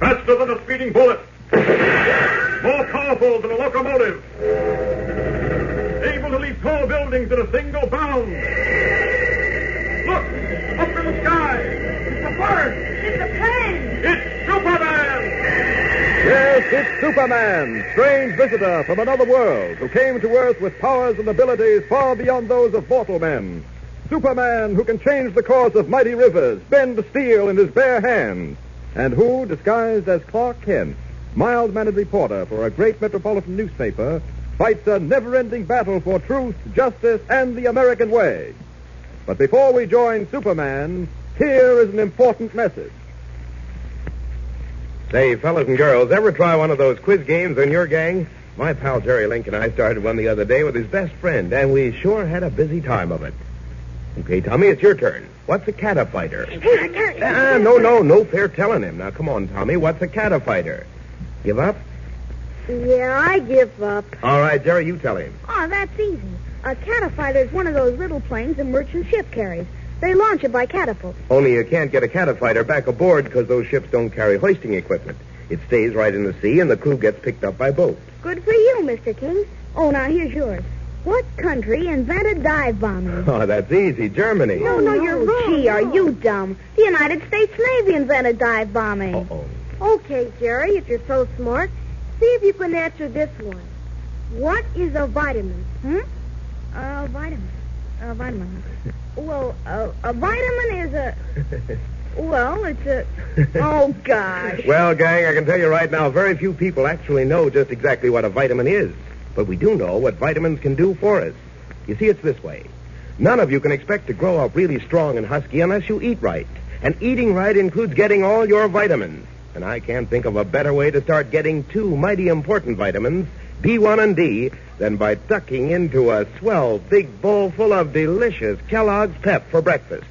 Faster than a speeding bullet. More powerful than a locomotive. Able to leap tall buildings in a single bound. Look! Up in the sky! It's a bird! It's a plane! It's Superman! Yes, it's Superman, strange visitor from another world who came to Earth with powers and abilities far beyond those of mortal men. Superman who can change the course of mighty rivers, bend steel in his bare hands, and who, disguised as Clark Kent, mild-mannered reporter for a great metropolitan newspaper, fights a never-ending battle for truth, justice, and the American way. But before we join Superman, here is an important message. Say, fellas and girls, ever try one of those quiz games on your gang? My pal Jerry Link and I started one the other day with his best friend, and we sure had a busy time of it. Okay, Tommy, it's your turn. What's a catafighter? No fair telling him. Now, come on, Tommy, what's a catafighter? Give up? Yeah, I give up. All right, Jerry, you tell him. Oh, that's easy. A catafighter is one of those little planes a merchant ship carries. They launch it by catapult. Only you can't get a catafighter back aboard because those ships don't carry hoisting equipment. It stays right in the sea, and the crew gets picked up by boat. Good for you, Mr. King. Oh, now here's yours. What country invented dive bombing? Oh, that's easy. Germany. No, you're wrong. Gee, are you dumb? The United States Navy invented dive bombing. Uh-oh. Okay, Jerry, if you're so smart, see if you can answer this one. What is a vitamin? Vitamin. Well, a vitamin is a... Well, it's a... Oh, gosh. Well, gang, I can tell you right now, very few people actually know just exactly what a vitamin is. But we do know what vitamins can do for us. You see, it's this way. None of you can expect to grow up really strong and husky unless you eat right. And eating right includes getting all your vitamins. And I can't think of a better way to start getting two mighty important vitamins, B1 and D, than by tucking into a swell big bowl full of delicious Kellogg's Pep for breakfast.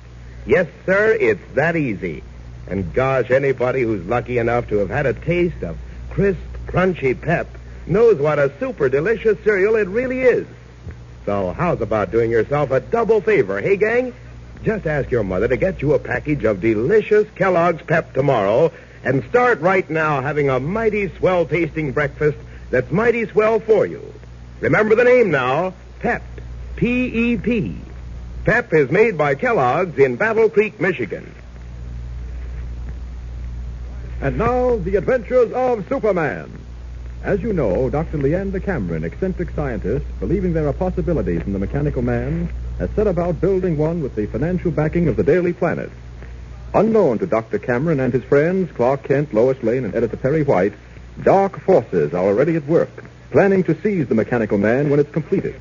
Yes, sir, it's that easy. And gosh, anybody who's lucky enough to have had a taste of crisp, crunchy Pep knows what a super delicious cereal it really is. So how's about doing yourself a double favor, hey, gang? Just ask your mother to get you a package of delicious Kellogg's Pep tomorrow and start right now having a mighty swell-tasting breakfast that's mighty swell for you. Remember the name now, Pep, P-E-P. Pep is made by Kellogg's in Battle Creek, Michigan. And now, the adventures of Superman. As you know, Dr. Leander Cameron, eccentric scientist, believing there are possibilities in the mechanical man, has set about building one with the financial backing of the Daily Planet. Unknown to Dr. Cameron and his friends, Clark Kent, Lois Lane, and editor Perry White, dark forces are already at work, planning to seize the mechanical man when it's completed.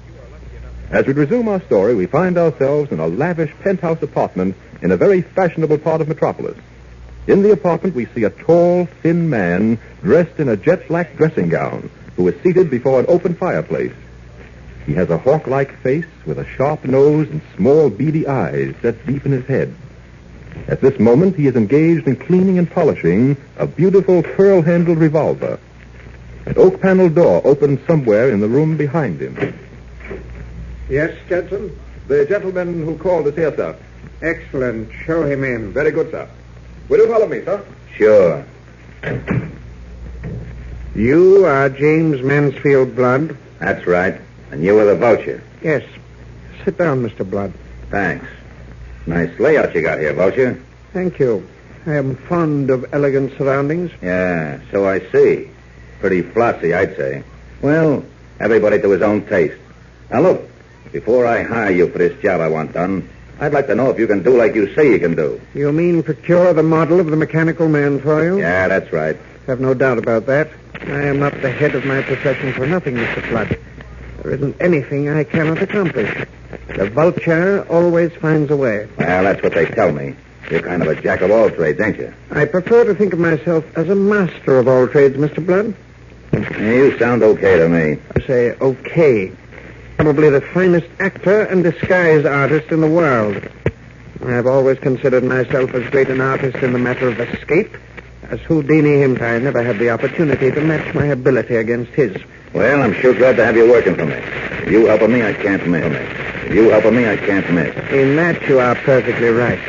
As we resume our story, we find ourselves in a lavish penthouse apartment in a very fashionable part of Metropolis. In the apartment, we see a tall, thin man dressed in a jet-black dressing gown who is seated before an open fireplace. He has a hawk-like face with a sharp nose and small, beady eyes set deep in his head. At this moment, he is engaged in cleaning and polishing a beautiful pearl-handled revolver. An oak-paneled door opens somewhere in the room behind him. Yes, Stetson? The gentleman who called us here, sir. Excellent. Show him in. Very good, sir. Will you follow me, sir? Sure. You are James Mansfield Blood? That's right. And you were the vulture. Yes. Sit down, Mr. Blood. Thanks. Nice layout you got here, vulture. Thank you. I am fond of elegant surroundings. Yeah, so I see. Pretty flossy, I'd say. Well, everybody to his own taste. Now, look, before I hire you for this job I want done, I'd like to know if you can do like you say you can do. You mean procure the model of the mechanical man for you? Yeah, that's right. I have no doubt about that. I am not the head of my profession for nothing, Mr. Flood. There isn't anything I cannot accomplish. The vulture always finds a way. Well, that's what they tell me. You're kind of a jack of all trades, ain't you? I prefer to think of myself as a master of all trades, Mr. Blood. Yeah, you sound okay to me. I say okay. Probably the finest actor and disguise artist in the world. I've always considered myself as great an artist in the matter of escape as Houdini himself. I never had the opportunity to match my ability against his. Well, I'm sure glad to have you working for me. If you helping me, I can't miss. If you helping me, I can't miss. In that, you are perfectly right.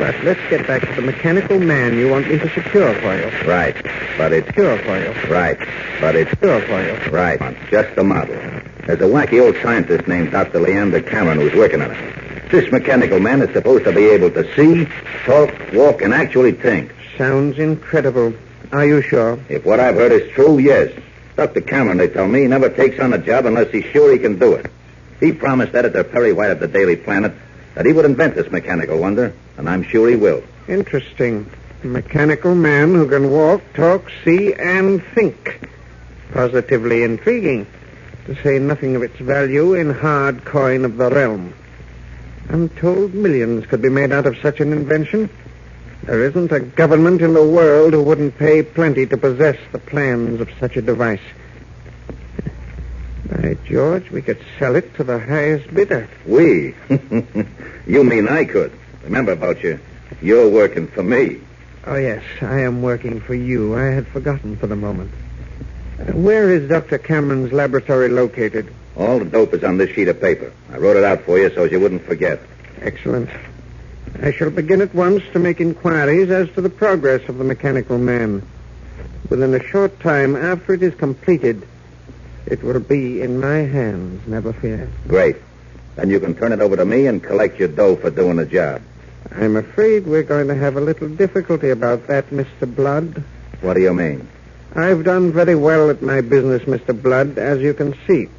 But let's get back to the mechanical man you want me to secure for you. Right. But it's... Secure for you. Right. But it's... Secure for you. Right. Just the model. There's a wacky old scientist named Dr. Leander Cameron who's working on it. This mechanical man is supposed to be able to see, talk, walk, and actually think. Sounds incredible. Are you sure? If what I've heard is true, yes. Dr. Cameron, they tell me, never takes on a job unless he's sure he can do it. He promised editor Perry White of the Daily Planet that he would invent this mechanical wonder, and I'm sure he will. Interesting. A mechanical man who can walk, talk, see, and think. Positively intriguing, to say nothing of its value in hard coin of the realm. I'm told millions could be made out of such an invention. There isn't a government in the world who wouldn't pay plenty to possess the plans of such a device. By George, we could sell it to the highest bidder. We? You mean I could? Remember about you. You're working for me. Oh, yes, I am working for you. I had forgotten for the moment. Where is Dr. Cameron's laboratory located? All the dope is on this sheet of paper. I wrote it out for you so you wouldn't forget. Excellent. I shall begin at once to make inquiries as to the progress of the mechanical man. Within a short time after it is completed, it will be in my hands, never fear. Great. Then you can turn it over to me and collect your dough for doing the job. I'm afraid we're going to have a little difficulty about that, Mr. Blood. What do you mean? I've done very well at my business, Mr. Blood, as you can see.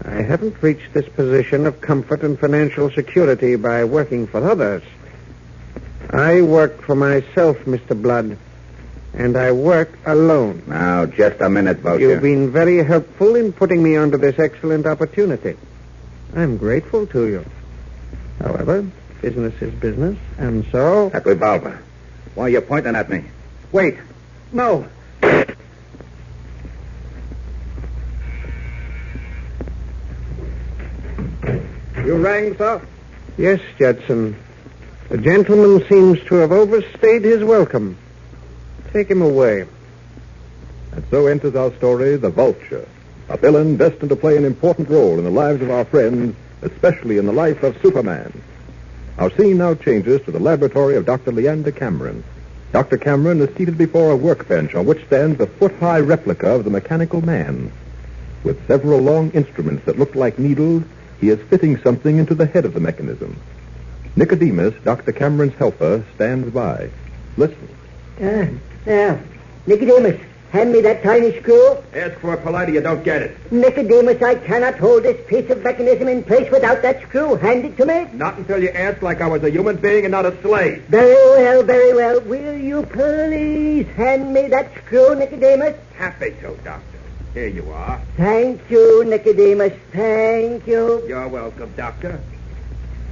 I haven't reached this position of comfort and financial security by working for others. I work for myself, Mr. Blood, and I work alone. Now, just a minute, Vulture. You've been very helpful in putting me onto this excellent opportunity. I'm grateful to you. However, business is business, and so... That revolver. Why are you pointing at me? Wait. No. You rang, sir? Yes, Judson. The gentleman seems to have overstayed his welcome. Take him away. And so enters our story, The Vulture, a villain destined to play an important role in the lives of our friends, especially in the life of Superman. Our scene now changes to the laboratory of Dr. Leander Cameron. Dr. Cameron is seated before a workbench on which stands a foot-high replica of the mechanical man. With several long instruments that look like needles, he is fitting something into the head of the mechanism. Nicodemus, Dr. Cameron's helper, stands by. Listen. Now, Nicodemus, hand me that tiny screw. Ask for it politely, you don't get it. Nicodemus, I cannot hold this piece of mechanism in place without that screw. Hand it to me. Not until you ask like I was a human being and not a slave. Very well, very well. Will you please hand me that screw, Nicodemus? Happy to, Doctor. Here you are. Thank you, Nicodemus. Thank you. You're welcome, Doctor.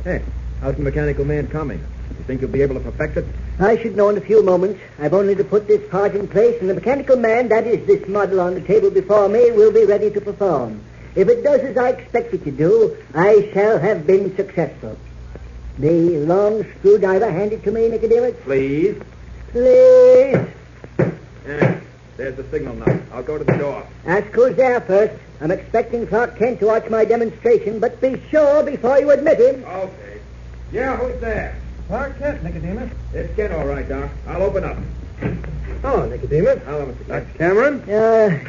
Hey, how's the mechanical man coming? You think you'll be able to perfect it? I should know in a few moments. I've only to put this part in place, and the mechanical man, that is this model on the table before me, will be ready to perform. If it does as I expect it to do, I shall have been successful. The long screwdriver, hand it to me, Nicodemus. Please. Please. There's the signal now. I'll go to the door. Ask who's there first. I'm expecting Clark Kent to watch my demonstration, but be sure before you admit him. Okay. Yeah, who's there? Clark Kent, Nicodemus. It's Kent, all right, Doc. I'll open up. Oh, Nicodemus. Hello, Mr. Kent. Dr. Cameron?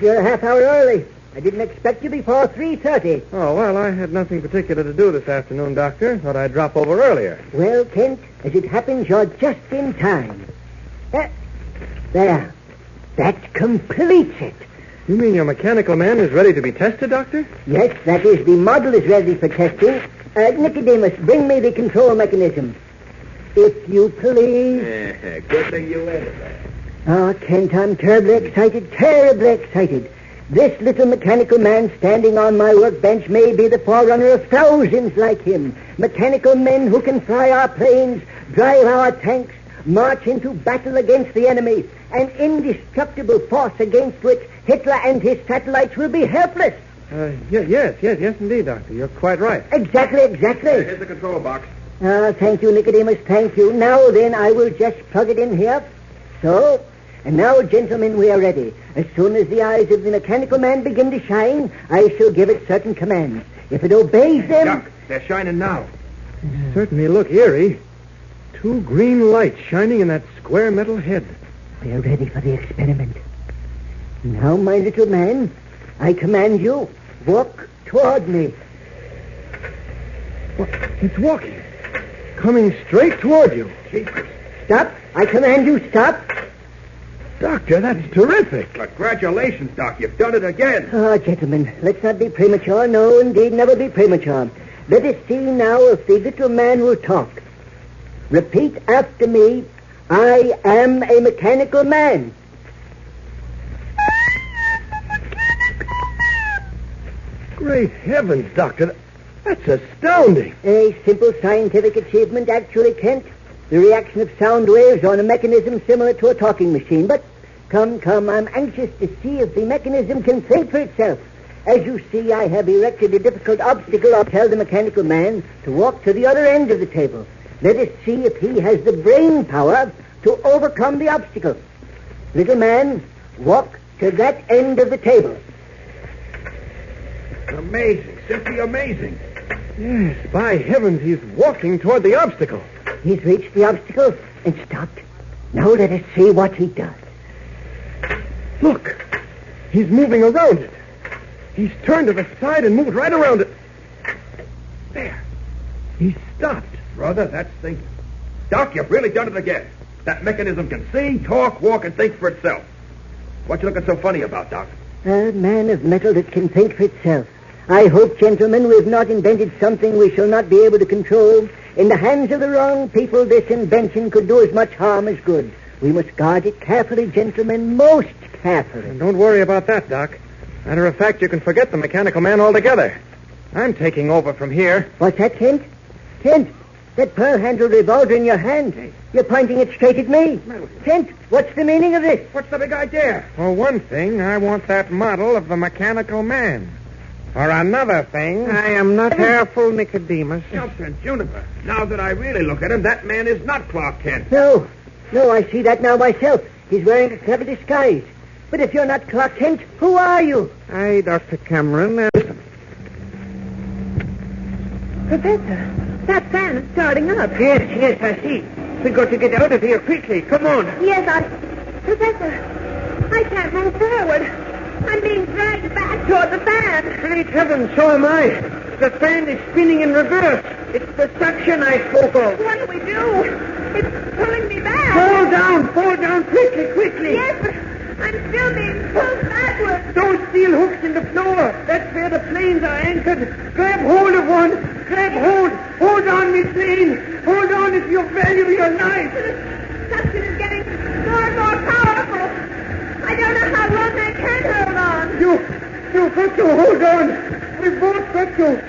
You're a half hour early. I didn't expect you before 3:30. Oh, well, I had nothing particular to do this afternoon, Doctor. Thought I'd drop over earlier. Well, Kent, as it happens, you're just in time. There. That completes it. You mean your mechanical man is ready to be tested, Doctor? Yes, that is, the model is ready for testing. Nicodemus, bring me the control mechanism. If you please. Good thing you added that. Oh, Kent, I'm terribly excited. This little mechanical man standing on my workbench may be the forerunner of thousands like him. Mechanical men who can fly our planes, drive our tanks, march into battle against the enemy, an indestructible force against which Hitler and his satellites will be helpless. Yes, indeed, Doctor. You're quite right. Exactly. Here's the control box. Thank you, Nicodemus, thank you. Now then, I will just plug it in here. So, and now, gentlemen, we are ready. As soon as the eyes of the mechanical man begin to shine, I shall give it certain commands. If it obeys them... Doc, they're shining now. Certainly look eerie. 2 green lights shining in that square metal head. We're ready for the experiment. Now, my little man, I command you, walk toward me. Well, it's walking. Coming straight toward you. Stop. I command you, stop. Doctor, that's terrific. Congratulations, Doc. You've done it again. Ah, gentlemen, let's not be premature. No, indeed, never be premature. Let us see now if the little man will talk. Repeat after me. I am a mechanical man. Great heavens, Doctor. That's astounding. A simple scientific achievement, actually, Kent. The reaction of sound waves on a mechanism similar to a talking machine. But come, I'm anxious to see if the mechanism can think for itself. As you see, I have erected a difficult obstacle. I'll tell the mechanical man to walk to the other end of the table. Let us see if he has the brain power to overcome the obstacle. Little man, walk to that end of the table. Amazing. Simply amazing. Yes, by heavens, he's walking toward the obstacle. He's reached the obstacle and stopped. Now let us see what he does. Look, he's moving around it. He's turned to the side and moved right around it. There. He stopped. Brother, that's thinking. Doc, you've really done it again. That mechanism can see, talk, walk, and think for itself. What you looking so funny about, Doc? A man of metal that can think for itself. I hope, gentlemen, we've not invented something we shall not be able to control. In the hands of the wrong people, this invention could do as much harm as good. We must guard it carefully, gentlemen, most carefully. Don't worry about that, Doc. Matter of fact, you can forget the mechanical man altogether. I'm taking over from here. What's that, Kent? Kent, that pearl-handled revolver in your hand. You're pointing it straight at me. Kent, what's the meaning of this? What's the big idea? For one thing, I want that model of the mechanical man. For another thing, I am not careful, Nicodemus. Nelson, Juniper, now that I really look at him, that man is not Clark Kent. No, I see that now myself. He's wearing a clever disguise. But if you're not Clark Kent, who are you? I, Dr. Cameron. Professor, that fan is starting up. Yes, I see. We've got to get out of here quickly. Come on. Yes, Professor, I can't move forward. I'm being dragged back toward the fan. Great heavens, so am I. The fan is spinning in reverse. It's the suction I spoke of. What do we do? It's pulling me back. Fall down, quickly. Yes, but I'm still being pulled backwards. Those steel hooks in the floor. That's where the planes are anchored. Grab hold of one. Grab hold. Hold on, Miss Lane. Hold on if you value your life. The suction is getting more and more powerful. I don't know how long I can hold on. You've got to hold on. We've both got to.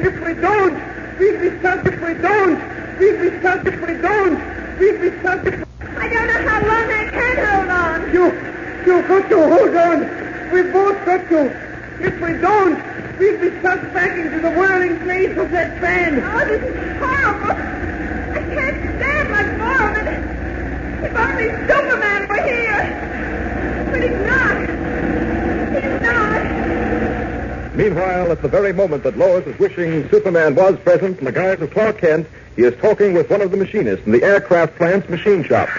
If we don't, we'll be stuck. If we don't, we'll be stuck. If we don't, we'll be stuck. I don't know how long I can hold on. You've got to hold on. We've both got to. If we don't, we'll be sucked back into the whirling blaze of that fan. Oh, this is horrible. I can't stand much more of it. If only Superman were here. But he's not. He's not. Meanwhile, at the very moment that Lois is wishing Superman was present in the guise of Clark Kent, he is talking with one of the machinists in the aircraft plant's machine shop.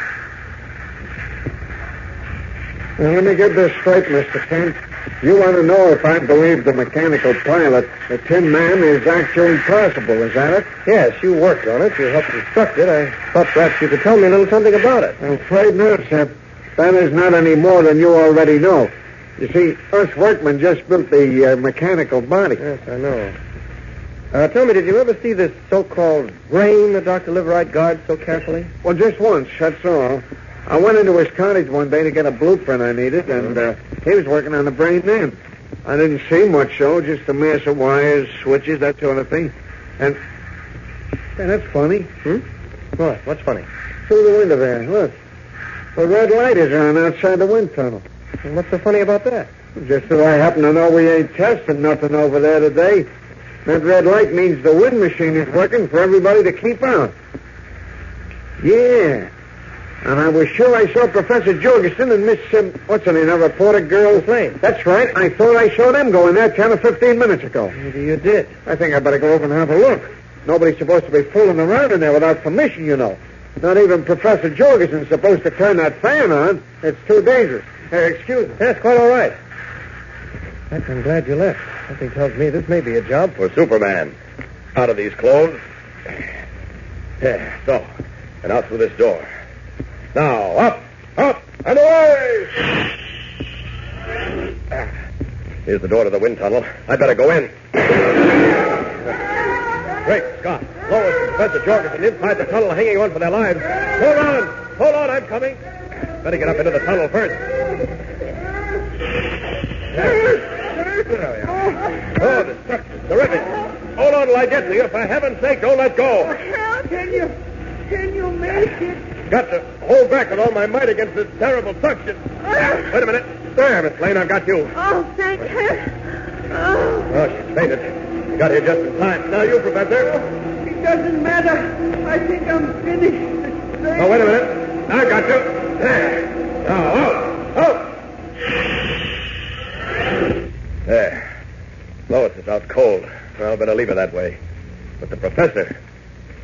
Now, let me get this straight, Mr. Kent. You want to know if I believe the mechanical pilot, the Tin Man, is actually possible, is that it? Yes, you worked on it. You helped construct it. I thought perhaps you could tell me a little something about it. I'm afraid not, Sep. That is not any more than you already know. You see, us workmen just built the mechanical body. Yes, I know. Tell me, did you ever see this so-called brain that Dr. Liverite guards so carefully? Well, just once, that's all. I went into his cottage one day to get a blueprint I needed, and he was working on the brain then. I didn't see much, though, just a mass of wires, switches, that sort of thing. And that's funny. What? What's funny? Through the window there, look. The red light is on outside the wind tunnel. And what's so funny about that? Just so I happen to know we ain't testing nothing over there today. That red light means the wind machine is working for everybody to keep out. Yeah. And I was sure I saw Professor Jorgensen and Miss, what's her name, a reporter girl? Lane. That's right. I thought I saw them going there 10 or 15 minutes ago. Maybe you did. I think I better go over and have a look. Nobody's supposed to be fooling around in there without permission, you know. Not even Professor Jorgensen's supposed to turn that fan on. It's too dangerous. Excuse me. That's quite all right. I'm glad you left. Something tells me this may be a job For Superman. Out of these clothes. There, so. And out through this door. Now, up, and away! Here's the door to the wind tunnel. I'd better go in. Great Scott. Lois and Professor Jorgensen inside the tunnel hanging on for their lives. Hold on, I'm coming. Better get up into the tunnel first. There we are. Oh, the structure's terrific. Hold on till I get to you. For heaven's sake, don't let go. Help! Can you make it? Got to hold back with all my might against this terrible suction. Wait a minute. There, Miss Lane, I've got you. Oh, thank heaven. Oh, she's fainted. You got here just in time. Now you, Professor. It doesn't matter. I think I'm finished. Oh, wait a minute. I got you. There. Now, out. There. Lois is out cold. Well, better leave her that way. But the professor...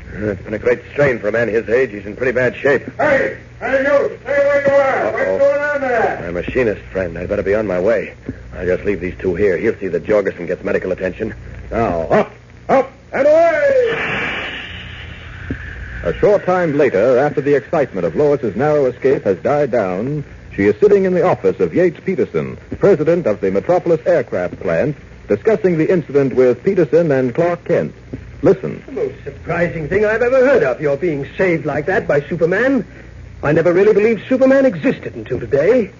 It's been a great strain for a man his age. He's in pretty bad shape. Hey, you. Stay where you are. What's going on there? My machinist friend. I'd better be on my way. I'll just leave these two here. He'll see that Jorgensen gets medical attention. Now, up, and away! A short time later, after the excitement of Lois's narrow escape has died down, she is sitting in the office of Yates Peterson, president of the Metropolis Aircraft Plant, discussing the incident with Peterson and Clark Kent. Listen. The most surprising thing I've ever heard of, your being saved like that by Superman. I never really believed Superman existed until today.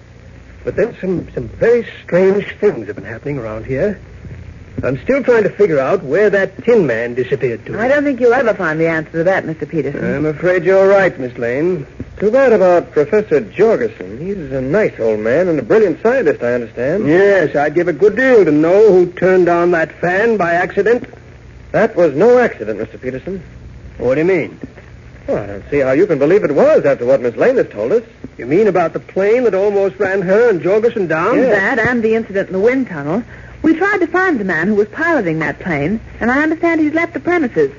But then some very strange things have been happening around here. I'm still trying to figure out where that Tin Man disappeared to. I don't think you'll ever find the answer to that, Mr. Peterson. I'm afraid you're right, Miss Lane. Too bad about Professor Jorgensen. He's a nice old man and a brilliant scientist, I understand. Yes, I'd give a good deal to know who turned on that fan by accident. That was no accident, Mr. Peterson. What do you mean? Well, I don't see how you can believe it was after what Miss Lane has told us. You mean about the plane that almost ran her and Jorgensen down? Yes. That and the incident in the wind tunnel. We tried to find the man who was piloting that plane, and I understand he's left the premises.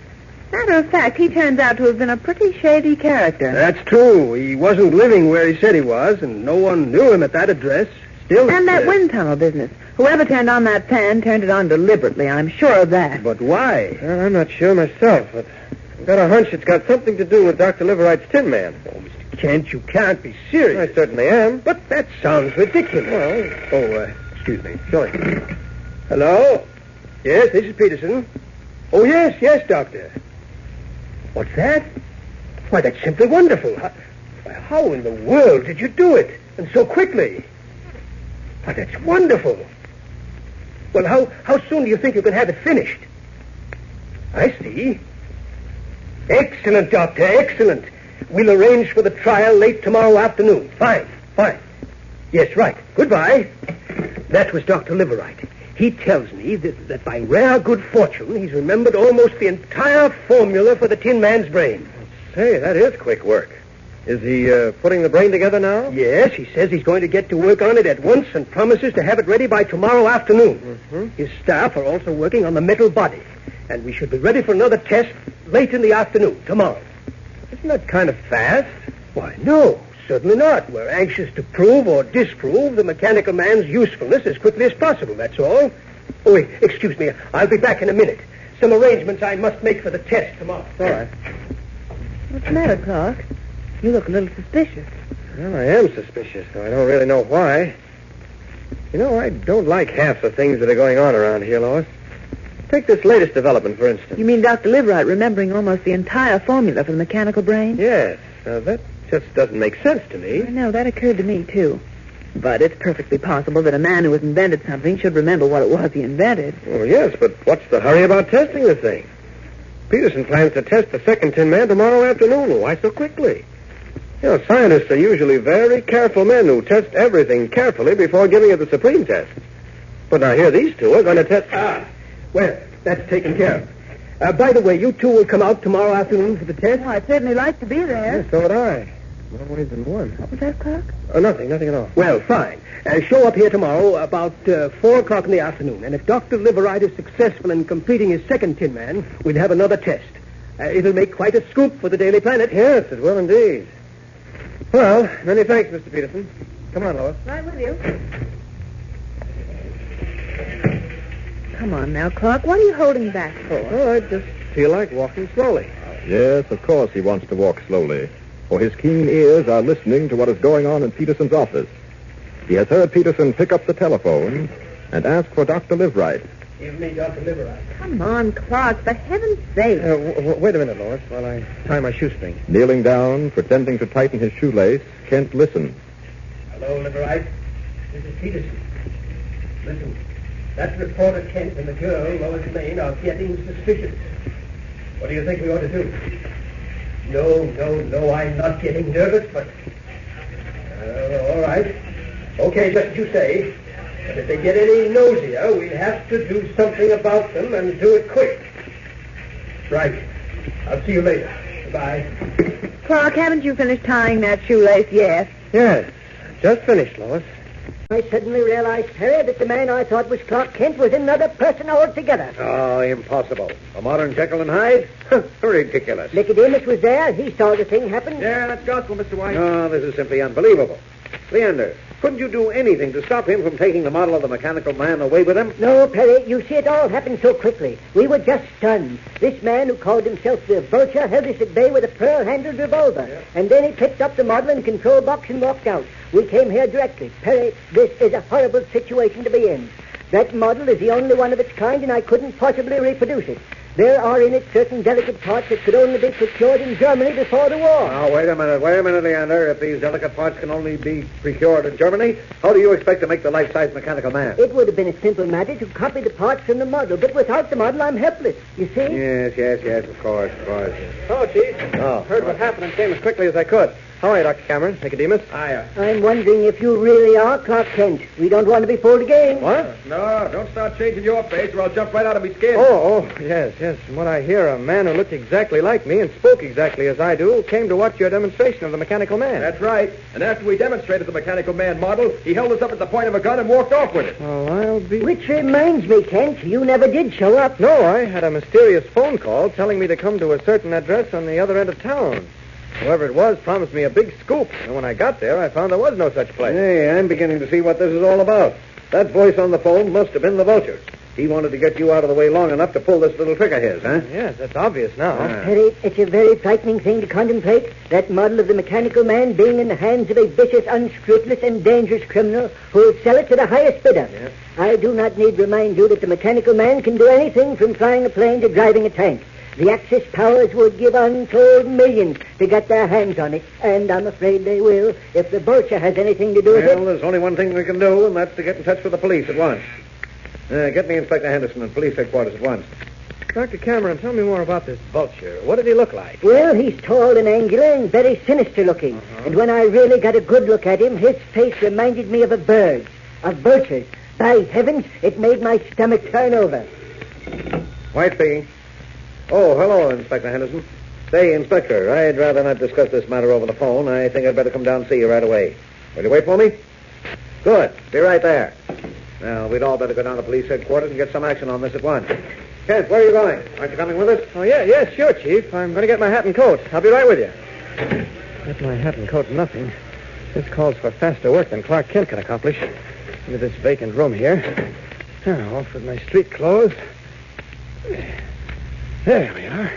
Matter of fact, he turns out to have been a pretty shady character. That's true. He wasn't living where he said he was, and no one knew him at that address. Still, and that wind tunnel business. Whoever turned on that fan turned it on deliberately. I'm sure of that. But why? Well, I'm not sure myself, but I've got a hunch it's got something to do with Dr. Liverite's Tin Man. Oh, Mr. Kent, you can't be serious. I certainly am. But that sounds ridiculous. Excuse me. Sorry. Hello? Yes, this is Peterson. Oh, yes, Doctor. What's that? Why, that's simply wonderful. How in the world did you do it? And so quickly? Why, that's wonderful. Well, how soon do you think you can have it finished? I see. Excellent, Doctor, excellent. We'll arrange for the trial late tomorrow afternoon. Fine. Yes, right. Goodbye. That was Dr. Liverite. He tells me that by rare good fortune, he's remembered almost the entire formula for the Tin Man's brain. Say, that is quick work. Is he putting the brain together now? Yes, he says he's going to get to work on it at once and promises to have it ready by tomorrow afternoon. Mm-hmm. His staff are also working on the metal body, and we should be ready for another test late in the afternoon, tomorrow. Isn't that kind of fast? Why, no, certainly not. We're anxious to prove or disprove the mechanical man's usefulness as quickly as possible, that's all. Oh, wait, excuse me. I'll be back in a minute. Some arrangements I must make for the test tomorrow. All right. What's the matter, Clark? You look a little suspicious. Well, I am suspicious, though I don't really know why. You know, I don't like half the things that are going on around here, Lois. Take this latest development, for instance. You mean Dr. Liverite remembering almost the entire formula for the mechanical brain? Yes. Now, that just doesn't make sense to me. I know, that occurred to me, too. But it's perfectly possible that a man who has invented something should remember what it was he invented. Oh, yes, but what's the hurry about testing the thing? Peterson plans to test the second Tin Man tomorrow afternoon. Why so quickly? You know, scientists are usually very careful men who test everything carefully before giving it the supreme test. But now here these two are going to test... Well, that's taken care of. By the way, you two will come out tomorrow afternoon for the test? Oh, I'd certainly like to be there. Yeah, so would I. More ways than one. What was that, Clark? Nothing at all. Well, fine. Show up here tomorrow about 4 o'clock in the afternoon. And if Dr. Liverite is successful in completing his second Tin Man, we'll have another test. It'll make quite a scoop for the Daily Planet. Yes, it will indeed. Well, many thanks, Mr. Peterson. Come on, Lois. Right with you. Come on now, Clark. What are you holding back for? Oh, I just feel like walking slowly. Yes, of course he wants to walk slowly, for his keen ears are listening to what is going on in Peterson's office. He has heard Peterson pick up the telephone and ask for Dr. Liveright. Give me Dr. Liveright. Come on, Clark, for heaven's sake. Wait a minute, Lois, while I tie my shoestring. Kneeling down, pretending to tighten his shoelace, Kent listens. Hello, Liveright. This is Peterson. Listen, that reporter Kent and the girl, Lois Lane, are getting suspicious. What do you think we ought to do? No, I'm not getting nervous, but... all right. Okay, just as you say. But if they get any nosier, we'll have to do something about them and do it quick. Right. I'll see you later. Goodbye. Clark, haven't you finished tying that shoelace yet? Yes, just finished, Lois. I suddenly realized, Perry, that the man I thought was Clark Kent was another person altogether. Oh, impossible. A modern Jekyll and Hyde? Ridiculous. Nicodemus was there. He saw the thing happen. Yeah, that's gospel, Mr. White. No, this is simply unbelievable. Leander, couldn't you do anything to stop him from taking the model of the mechanical man away with him? No, Perry, you see, it all happened so quickly. We were just stunned. This man who called himself the Vulture held us at bay with a pearl-handled revolver. Yeah. And then he picked up the model and control box and walked out. We came here directly. Perry, this is a horrible situation to be in. That model is the only one of its kind, and I couldn't possibly reproduce it. There are in it certain delicate parts that could only be procured in Germany before the war. Now, wait a minute, Leander. If these delicate parts can only be procured in Germany, how do you expect to make the life-size mechanical man? It would have been a simple matter to copy the parts from the model, but without the model, I'm helpless. You see? Yes, of course. Oh, Chief. Oh. Heard what happened and came as quickly as I could. How are you, Dr. Cameron? Nicodemus? Hiya. I'm wondering if you really are Clark Kent. We don't want to be fooled again. What? No, don't start changing your face or I'll jump right out of my skin. Yes. From what I hear, a man who looked exactly like me and spoke exactly as I do came to watch your demonstration of the mechanical man. That's right. And after we demonstrated the mechanical man model, he held us up at the point of a gun and walked off with it. Oh, I'll be... Which reminds me, Kent, you never did show up. No, I had a mysterious phone call telling me to come to a certain address on the other end of town. Whoever it was promised me a big scoop, and when I got there, I found there was no such place. Hey, I'm beginning to see what this is all about. That voice on the phone must have been the Vulture. He wanted to get you out of the way long enough to pull this little trick of his, huh? Yes, that's obvious now. Perry, it's a very frightening thing to contemplate, that model of the mechanical man being in the hands of a vicious, unscrupulous, and dangerous criminal who will sell it to the highest bidder. Yes. I do not need to remind you that the mechanical man can do anything from flying a plane to driving a tank. The Axis powers would give untold millions to get their hands on it, and I'm afraid they will if the Vulture has anything to do with it. Well, there's only one thing we can do, and that's to get in touch with the police at once. Get me Inspector Henderson and police headquarters at once. Dr. Cameron, tell me more about this Vulture. What did he look like? Well, he's tall and angular and very sinister looking. Uh-huh. And when I really got a good look at him, his face reminded me of a bird, of vultures. By heavens, it made my stomach turn over. White speaking. Oh, hello, Inspector Henderson. Say, Inspector, I'd rather not discuss this matter over the phone. I think I'd better come down and see you right away. Will you wait for me? Good. Be right there. Now, we'd all better go down to police headquarters and get some action on this at once. Kent, where are you going? Aren't you coming with us? Oh, yeah, sure, Chief. I'm going to get my hat and coat. I'll be right with you. Get my hat and coat, nothing. This calls for faster work than Clark Kent can accomplish. Into this vacant room here. Now, off with my street clothes. There we are.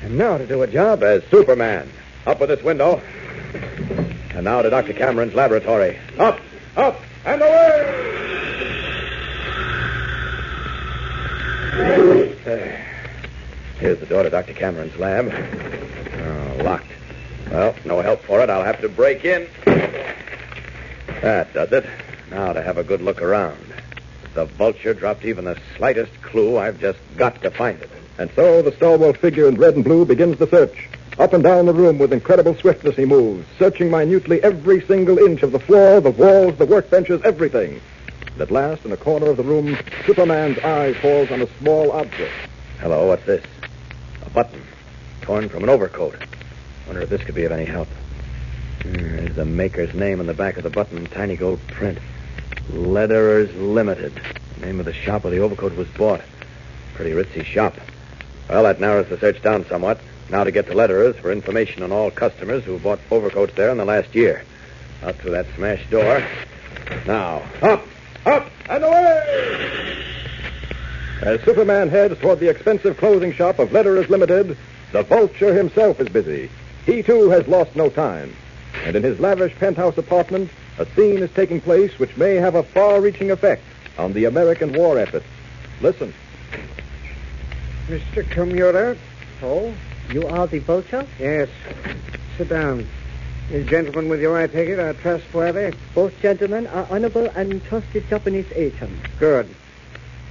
And now to do a job as Superman. Up with this window. And now to Dr. Cameron's laboratory. Up, and away! There. Here's the door to Dr. Cameron's lab. Oh, locked. Well, no help for it. I'll have to break in. That does it. Now to have a good look around. If the Vulture dropped even the slightest clue, I've just got to find it. And so the stalwart figure in red and blue begins the search. Up and down the room with incredible swiftness he moves, searching minutely every single inch of the floor, the walls, the workbenches, everything. And at last, in a corner of the room, Superman's eye falls on a small object. Hello, what's this? A button, torn from an overcoat. Wonder if this could be of any help. There's the maker's name on the back of the button in tiny gold print. Leatherers Limited. The name of the shop where the overcoat was bought. Pretty ritzy shop. Well, that narrows the search down somewhat. Now to get to letterers for information on all customers who bought overcoats there in the last year. Out through that smashed door. Now, up, and away! As Superman heads toward the expensive clothing shop of Letterers Limited, the Vulture himself is busy. He, too, has lost no time. And in his lavish penthouse apartment, a scene is taking place which may have a far-reaching effect on the American war effort. Listen. Mr. Komura? Oh, you are the Vulture? Yes. Sit down. These gentlemen with you, I take it, are trustworthy? Both gentlemen are honorable and trusted Japanese agents. Good.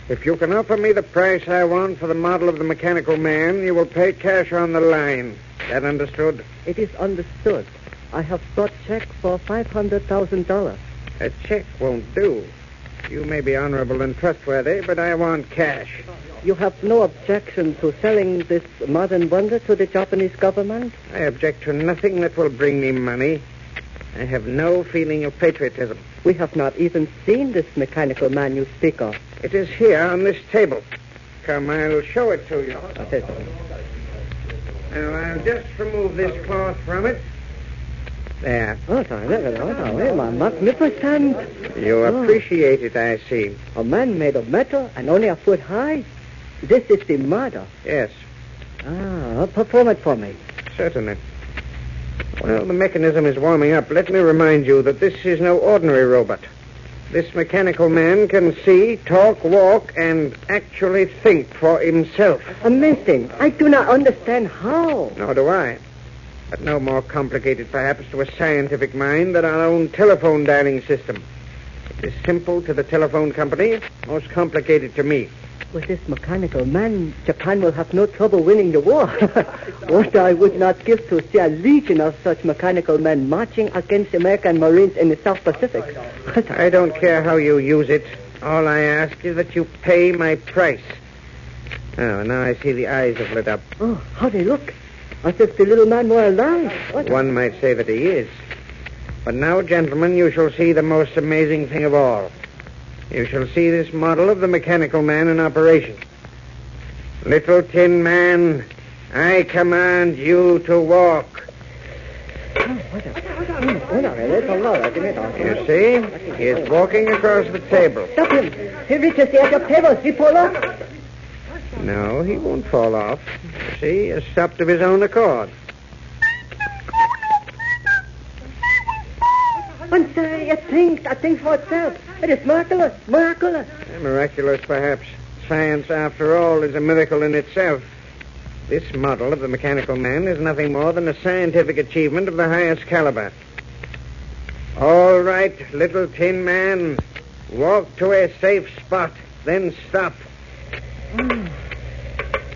If you can offer me the price I want for the model of the mechanical man, you will pay cash on the line. That understood? It is understood. I have brought check for $500,000. A check won't do. You may be honorable and trustworthy, but I want cash. You have no objection to selling this modern wonder to the Japanese government? I object to nothing that will bring me money. I have no feeling of patriotism. We have not even seen this mechanical man you speak of. It is here on this table. Come, I'll show it to you. Now, I'll just remove this cloth from it. There. Oh, magnificent. You appreciate it, I see. A man made of metal and only a foot high. This is the model. Yes. Perform it for me. Certainly. Well, the mechanism is warming up. Let me remind you that this is no ordinary robot. This mechanical man can see, talk, walk, and actually think for himself. Amazing. I do not understand how. Nor do I. But no more complicated, perhaps, to a scientific mind than our own telephone dialing system. It is simple to the telephone company, most complicated to me. With this mechanical man, Japan will have no trouble winning the war. What I would not give to see a legion of such mechanical men marching against American Marines in the South Pacific. I don't care how you use it. All I ask is that you pay my price. Oh, now I see the eyes have lit up. Oh, how they look. As if the little man were alive. One might say that he is. But now, gentlemen, you shall see the most amazing thing of all. You shall see this model of the mechanical man in operation. Little Tin Man, I command you to walk. You see? He is walking across the table. Stop him. He reaches the edge of the table. He fall off. No, he won't fall off. See, he stopped of his own accord. It thinks for itself. It is miraculous. Miraculous, perhaps. Science, after all, is a miracle in itself. This model of the mechanical man is nothing more than a scientific achievement of the highest caliber. All right, Little Tin Man. Walk to a safe spot, then stop.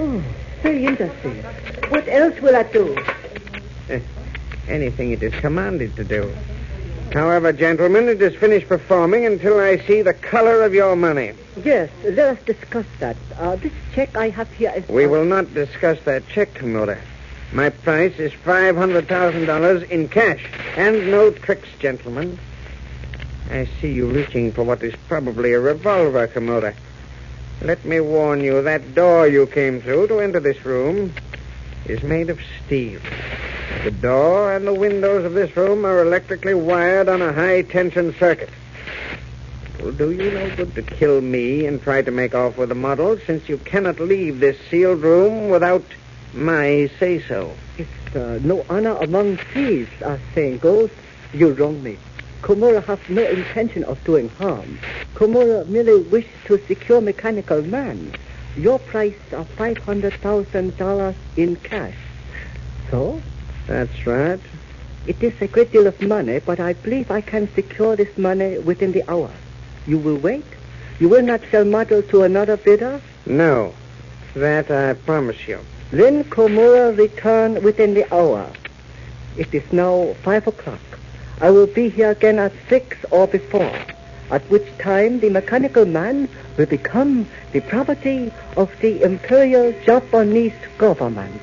Oh, very interesting. What else will I do? Anything it is commanded to do. However, gentlemen, it is finished performing until I see the color of your money. Yes, let us discuss that. This check I have here is... We will not discuss that check, Komura. My price is $500,000 in cash. And no tricks, gentlemen. I see you reaching for what is probably a revolver, Komura. Let me warn you, that door you came through to enter this room is made of steel. The door and the windows of this room are electrically wired on a high-tension circuit. It will do you no good to kill me and try to make off with the model, since you cannot leave this sealed room without my say-so. It's no honor among thieves, as saying goes. You wrong me. Komura has no intention of doing harm. Komura merely wishes to secure mechanical man. Your price of $500,000 in cash. So? That's right. It is a great deal of money, but I believe I can secure this money within the hour. You will wait? You will not sell model to another bidder? No. That I promise you. Then Komura return within the hour. It is now 5 o'clock. I will be here again at 6 or before, at which time the mechanical man will become the property of the Imperial Japanese government.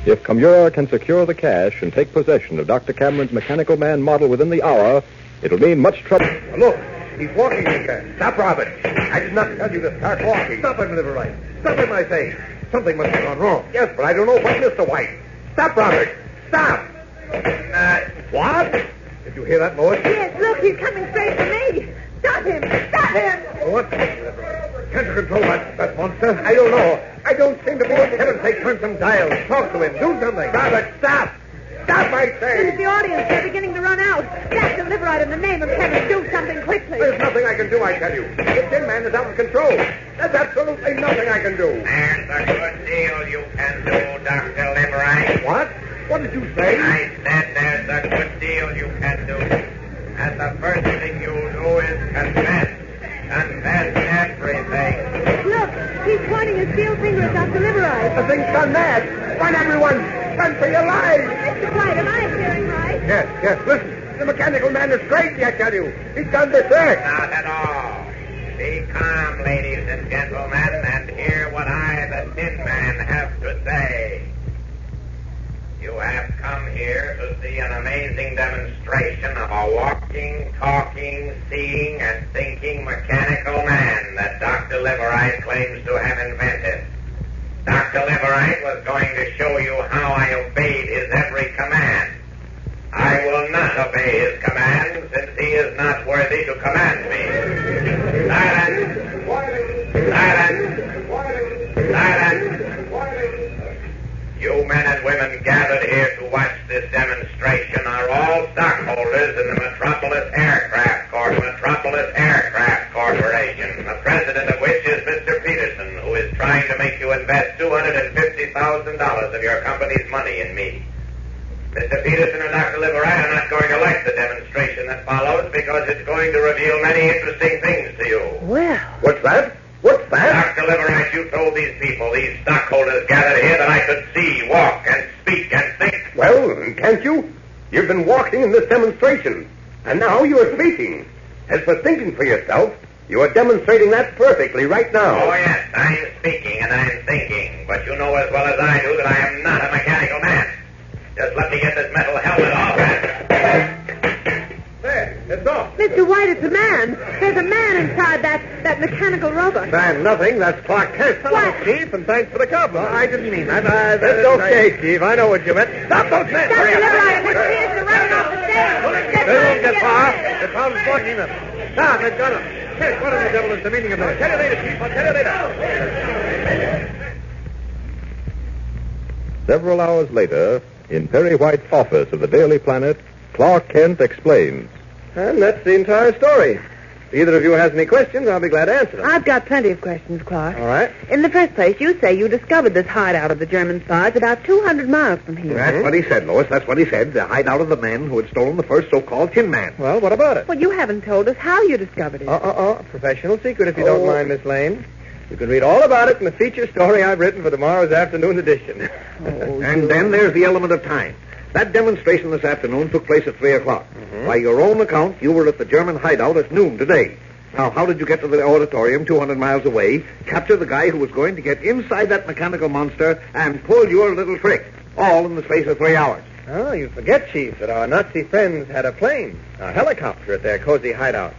If Komura can secure the cash and take possession of Dr. Cameron's mechanical man model within the hour, it'll mean much trouble. Look, He's walking again. Stop, Robert. I did not tell you to start walking. Stop him, Liverite. Stop him, I say. Something must have gone wrong. Yes, but I don't know what, Mr. White. Stop, Robert. Stop. What? Did you hear that, Lois? Yes, look, he's coming straight for me. Stop him! Stop him! What? Can't you control that monster? I don't know. I don't seem to be able to... Heaven's sake, turn some dials. Talk to him. Do something. Robert, stop. Stop, I say. Look at the audience. They're beginning to run out. Dr. Liverite, in the name of heaven, do something quickly. There's nothing I can do, I tell you. The Tin Man is out of control. There's absolutely nothing I can do. There's a good deal you can do, Dr. Liverite. What? What did you say? I said there's a good deal you can do. And the first thing you'll do is confess. Confess everything. Look, he's pointing his steel finger at Dr. Liverite. The thing's gone mad. Run, everyone. Run for your lives. Mr. White, am I hearing right? Yes. Listen. The mechanical man is crazy, I tell you. He's gone berserk. Not at all. Be calm, ladies and gentlemen, and hear what I, the Tin Man, have to say. You have come here to see an amazing demonstration of a walking, talking, seeing, and thinking mechanical man that Dr. Liverite claims to have invented. Dr. Liverite was going to show you how I obeyed his every command. I will not obey his command, since he is not worthy to command me. Silence! Silence! Silence! You men and women gathered here to watch this demonstration are all stockholders in the Metropolis Aircraft Corporation, the president of which is Mr. Peterson, who is trying to make you invest $250,000 of your company's money in me. Mr. Peterson and Dr. Liverite are not going to like the demonstration that follows because it's going to reveal many interesting things to you. Well. What's that? What's that? Dr. Liverite, you told these people, these stockholders gathered here, that I could see, walk, and speak, and think. Well, can't you? You've been walking in this demonstration, and now you are speaking. As for thinking for yourself, you are demonstrating that perfectly right now. Oh, yes, I'm speaking and I'm thinking, but you know as well as I do that I am not a mechanical man. Just let me get this metal helmet off and... There, it's off. Mr. White, it's a man. There's a man inside that mechanical robot. Man, nothing. That's Clark Kent. What? Chief, and thanks for the compliment. I didn't mean that. That's okay, Chief. I know what you meant. Stop those men. Dr. Liverite, Mr. Peterson running off the stage. They won't get far. The crowd's blocking them. Ah, they've got them. Yes, what in the devil is the meaning of this? I'll tell you later, Chief. I'll tell you later. Several hours later, in Perry White's office of the Daily Planet, Clark Kent explains. And that's the entire story. If either of you has any questions, I'll be glad to answer them. I've got plenty of questions, Clark. All right. In the first place, you say you discovered this hideout of the German spies about 200 miles from here. That's what he said, Lois. That's what he said. The hideout of the men who had stolen the first so-called Tin Man. Well, what about it? Well, you haven't told us how you discovered it. Professional secret, if you don't mind, Miss Lane. You can read all about it in the feature story I've written for tomorrow's afternoon edition. And then there's the element of time. That demonstration this afternoon took place at 3 o'clock. By your own account, you were at the German hideout at noon today. Now, how did you get to the auditorium 200 miles away, capture the guy who was going to get inside that mechanical monster, and pull your little trick, all in the space of 3 hours? Oh, you forget, Chief, that our Nazi friends had a plane, a helicopter at their cozy hideout.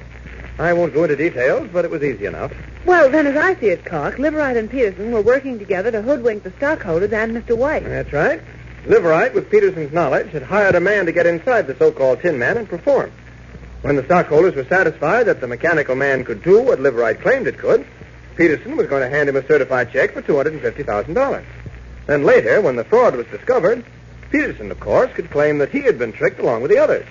I won't go into details, but it was easy enough. Well, then, as I see it, Clark, Liverite and Peterson were working together to hoodwink the stockholders and Mr. White. That's right. Liverite, with Peterson's knowledge, had hired a man to get inside the so-called Tin Man and perform. When the stockholders were satisfied that the mechanical man could do what Liverite claimed it could, Peterson was going to hand him a certified check for $250,000. Then later, when the fraud was discovered, Peterson, of course, could claim that he had been tricked along with the others.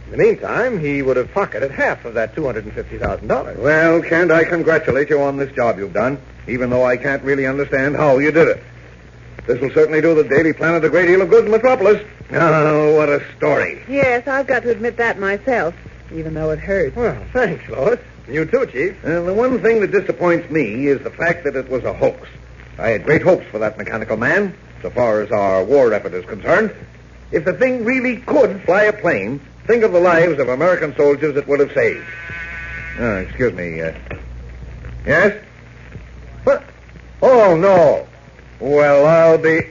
In the meantime, he would have pocketed half of that $250,000. Well, Kent, I congratulate you on this job you've done, even though I can't really understand how you did it. This will certainly do the Daily Planet a great deal of good in Metropolis. Oh, what a story. Yes, I've got to admit that myself, even though it hurts. Well, thanks, Lois. You too, Chief. The one thing that disappoints me is the fact that it was a hoax. I had great hopes for that mechanical man, so far as our war effort is concerned. If the thing really could fly a plane, think of the lives of American soldiers it would have saved. Excuse me. Yes? What? Oh, no. Well, I'll be...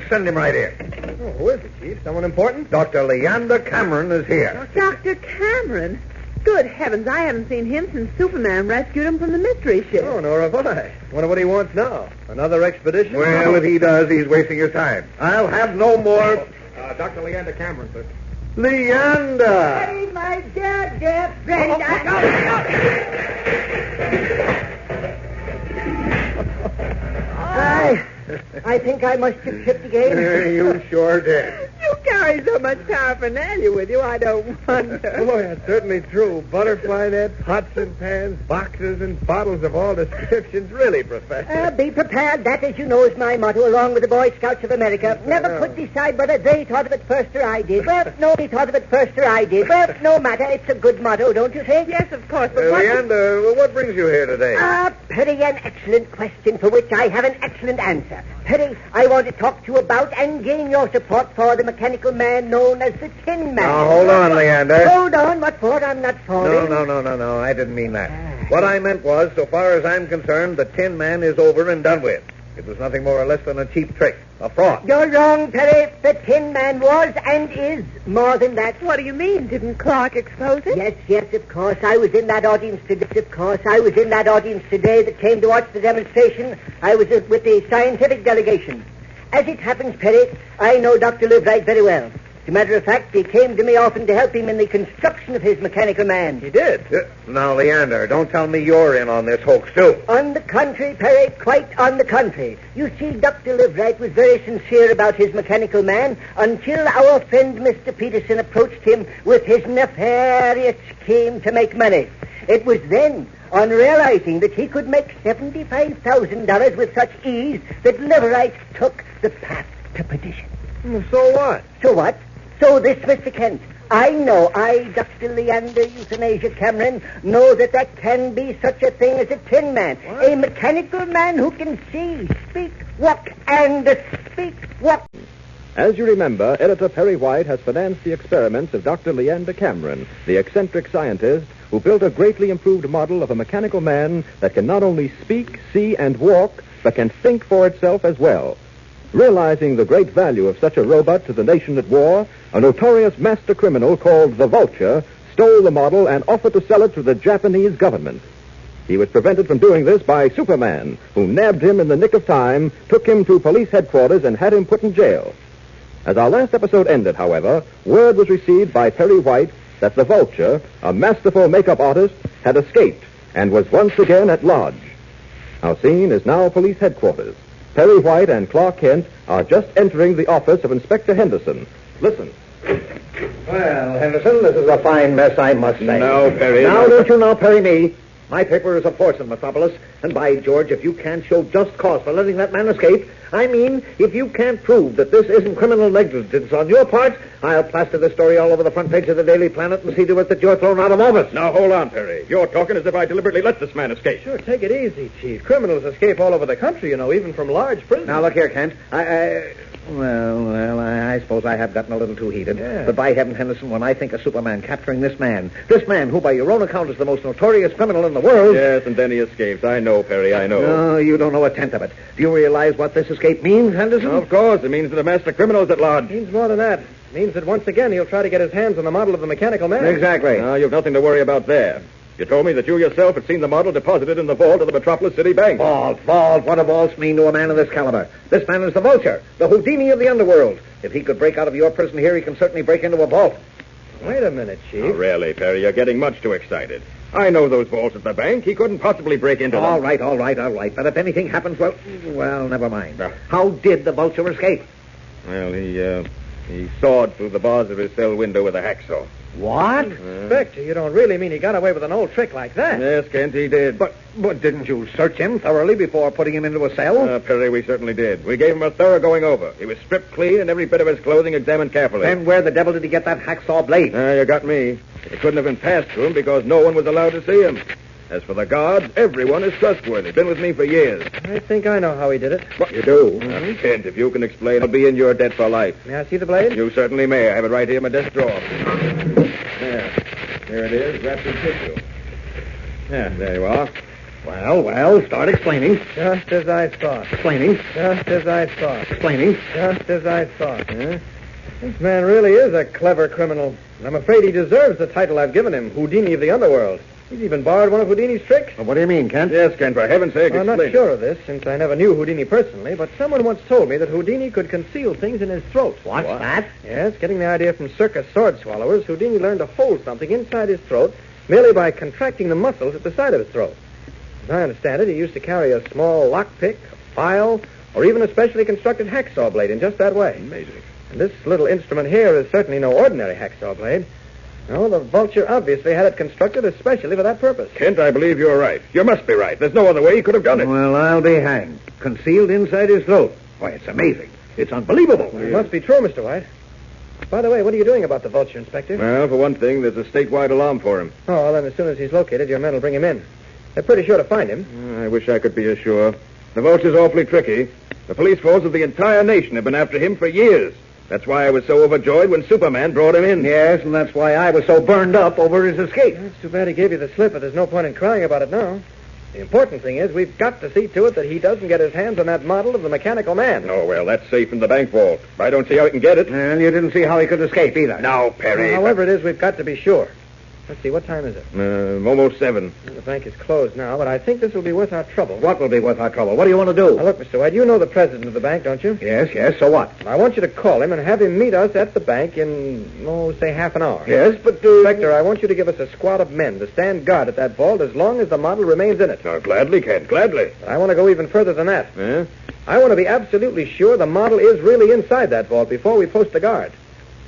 send him right here. Oh, who is it, Chief? Someone important? Dr. Leander Cameron is here. Dr. Cameron? Good heavens, I haven't seen him since Superman rescued him from the mystery ship. Oh, nor have I. Wonder what he wants now. Another expedition? Well, if he does, he's wasting his time. I'll have no more... Dr. Leander Cameron, sir. Leander! Hey, my dear friend. I think I must have tripped again. You sure did. You carry so much paraphernalia with you, I don't wonder. Oh, that's certainly true. Butterfly nets, pots and pans, boxes and bottles of all descriptions. Really, Professor. Be prepared. That, as you know, is my motto, along with the Boy Scouts of America. Never could decide whether they thought of it first or I did. Well, nobody thought of it first or I did. Well, no matter. It's a good motto, don't you think? Yes, of course, but Leander, what brings you here today? Perry, an excellent question for which I have an excellent answer. Perry, I want to talk to you about and gain your support for the mechanical man known as the Tin Man. Now, hold on, Leander. Hold on. What for? I'm not falling. No. I didn't mean that. What I meant was, so far as I'm concerned, the Tin Man is over and done with. It was nothing more or less than a cheap trick, a fraud. You're wrong, Perry. The Tin Man was and is more than that. what do you mean? Didn't Clark expose it? Yes, of course. I was in that audience today. That came to watch the demonstration. I was with the scientific delegation. As it happens, Perry, I know Dr. Liveright very well. As a matter of fact, he came to me often to help him in the construction of his mechanical man. He did? Now, Leander, don't tell me you're in on this hoax, too. On the contrary, Perry, quite on the contrary. You see, Dr. Liveright was very sincere about his mechanical man until our friend Mr. Peterson approached him with his nefarious scheme to make money. It was then, on realizing that he could make $75,000 with such ease, that Liveright took the path to perdition. So what? So what? So this, Mr. Kent, I, Dr. Leander Euthanasia Cameron, know that can be such a thing as a Tin Man. What? A mechanical man who can see, speak, walk, and speak, walk. As you remember, Editor Perry White has financed the experiments of Dr. Leander Cameron, the eccentric scientist who built a greatly improved model of a mechanical man that can not only speak, see, and walk, but can think for itself as well. Realizing the great value of such a robot to the nation at war, a notorious master criminal called the Vulture stole the model and offered to sell it to the Japanese government. He was prevented from doing this by Superman, who nabbed him in the nick of time, took him to police headquarters, and had him put in jail. As our last episode ended, however, word was received by Perry White that the Vulture, a masterful makeup artist, had escaped and was once again at large. Our scene is now police headquarters. Perry White and Clark Kent are just entering the office of Inspector Henderson. Listen. Well, Henderson, this is a fine mess, I must say. No, Perry. Now, don't you now Perry me? My paper is a force in Metropolis, and by George, if you can't show just cause for letting that man escape, I mean, if you can't prove that this isn't criminal negligence on your part, I'll plaster this story all over the front page of the Daily Planet and see to it that you're thrown out of office. Now, hold on, Perry. You're talking as if I deliberately let this man escape. Sure, take it easy, Chief. Criminals escape all over the country, even from large prisons. Now, look here, Kent. I suppose I have gotten a little too heated. Yeah. But by heaven, Henderson, when I think of Superman capturing this man who, by your own account, is the most notorious criminal in the world... Yes, and then he escapes. I know, Perry, I know. No, you don't know a tenth of it. Do you realize what this escape means, Henderson? Of course. It means that the master criminal's at large. Means more than that. Means that once again he'll try to get his hands on the model of the mechanical man. Exactly. Now, you've nothing to worry about there. You told me that you yourself had seen the model deposited in the vault of the Metropolis City Bank. Vault. What do vaults mean to a man of this caliber? This man is the Vulture, the Houdini of the underworld. If he could break out of your prison here, he can certainly break into a vault. Wait a minute, Chief. Oh, really, Perry, you're getting much too excited. I know those vaults at the bank. He couldn't possibly break into them. All right. But if anything happens, well, never mind. How did the Vulture escape? Well, he sawed through the bars of his cell window with a hacksaw. What? Inspector, you don't really mean he got away with an old trick like that? Yes, Kent, he did. But didn't you search him thoroughly before putting him into a cell? Perry, we certainly did. We gave him a thorough going over. He was stripped clean and every bit of his clothing examined carefully. Then where the devil did he get that hacksaw blade? You got me. It couldn't have been passed to him because no one was allowed to see him. As for the guards, everyone is trustworthy. Been with me for years. I think I know how he did it. What, you do? Kent, if you can explain, I'll be in your debt for life. May I see the blade? You certainly may. I have it right here in my desk drawer. There. Here it is, wrapped in tissue. Yeah, there you are. Well, start explaining. Just as I thought. Explaining. Just as I thought. Explaining. Just as I thought. This man really is a clever criminal. And I'm afraid he deserves the title I've given him, Houdini of the underworld. He's even borrowed one of Houdini's tricks. Well, what do you mean, Kent? Yes, Ken, for heaven's sake, I'm not explain. sure of this, since I never knew Houdini personally, but someone once told me that Houdini could conceal things in his throat. What's that? Yes, getting the idea from circus sword swallowers, Houdini learned to hold something inside his throat merely by contracting the muscles at the side of his throat. As I understand it, he used to carry a small lockpick, a file, or even a specially constructed hacksaw blade in just that way. Amazing. And this little instrument here is certainly no ordinary hacksaw blade. No, the vulture obviously had it constructed especially for that purpose. Kent, I believe you're right. You must be right. There's no other way he could have done it. Well, I'll be hanged. Concealed inside his throat. Why, it's amazing. It's unbelievable. It must be true, Mr. White. By the way, what are you doing about the vulture, Inspector? Well, for one thing, there's a statewide alarm for him. Oh, well, then as soon as he's located, your men will bring him in. They're pretty sure to find him. I wish I could be as sure. The vulture's awfully tricky. The police force of the entire nation have been after him for years. That's why I was so overjoyed when Superman brought him in. Yes, and that's why I was so burned up over his escape. It's too bad he gave you the slip, but there's no point in crying about it now. The important thing is we've got to see to it that he doesn't get his hands on that model of the mechanical man. Oh, well, that's safe in the bank vault. I don't see how he can get it. And you didn't see how he could escape either. Now, Perry. Well, however it is, we've got to be sure. Let's see, what time is it? Almost 7. The bank is closed now, but I think this will be worth our trouble. What will be worth our trouble? What do you want to do? Now, look, Mr. White, you know the president of the bank, don't you? Yes, so what? I want you to call him and have him meet us at the bank in, say, half an hour. Yes, but... Inspector, I want you to give us a squad of men to stand guard at that vault as long as the model remains in it. Oh, gladly, Kent, gladly. But I want to go even further than that. Yeah? I want to be absolutely sure the model is really inside that vault before we post the guard.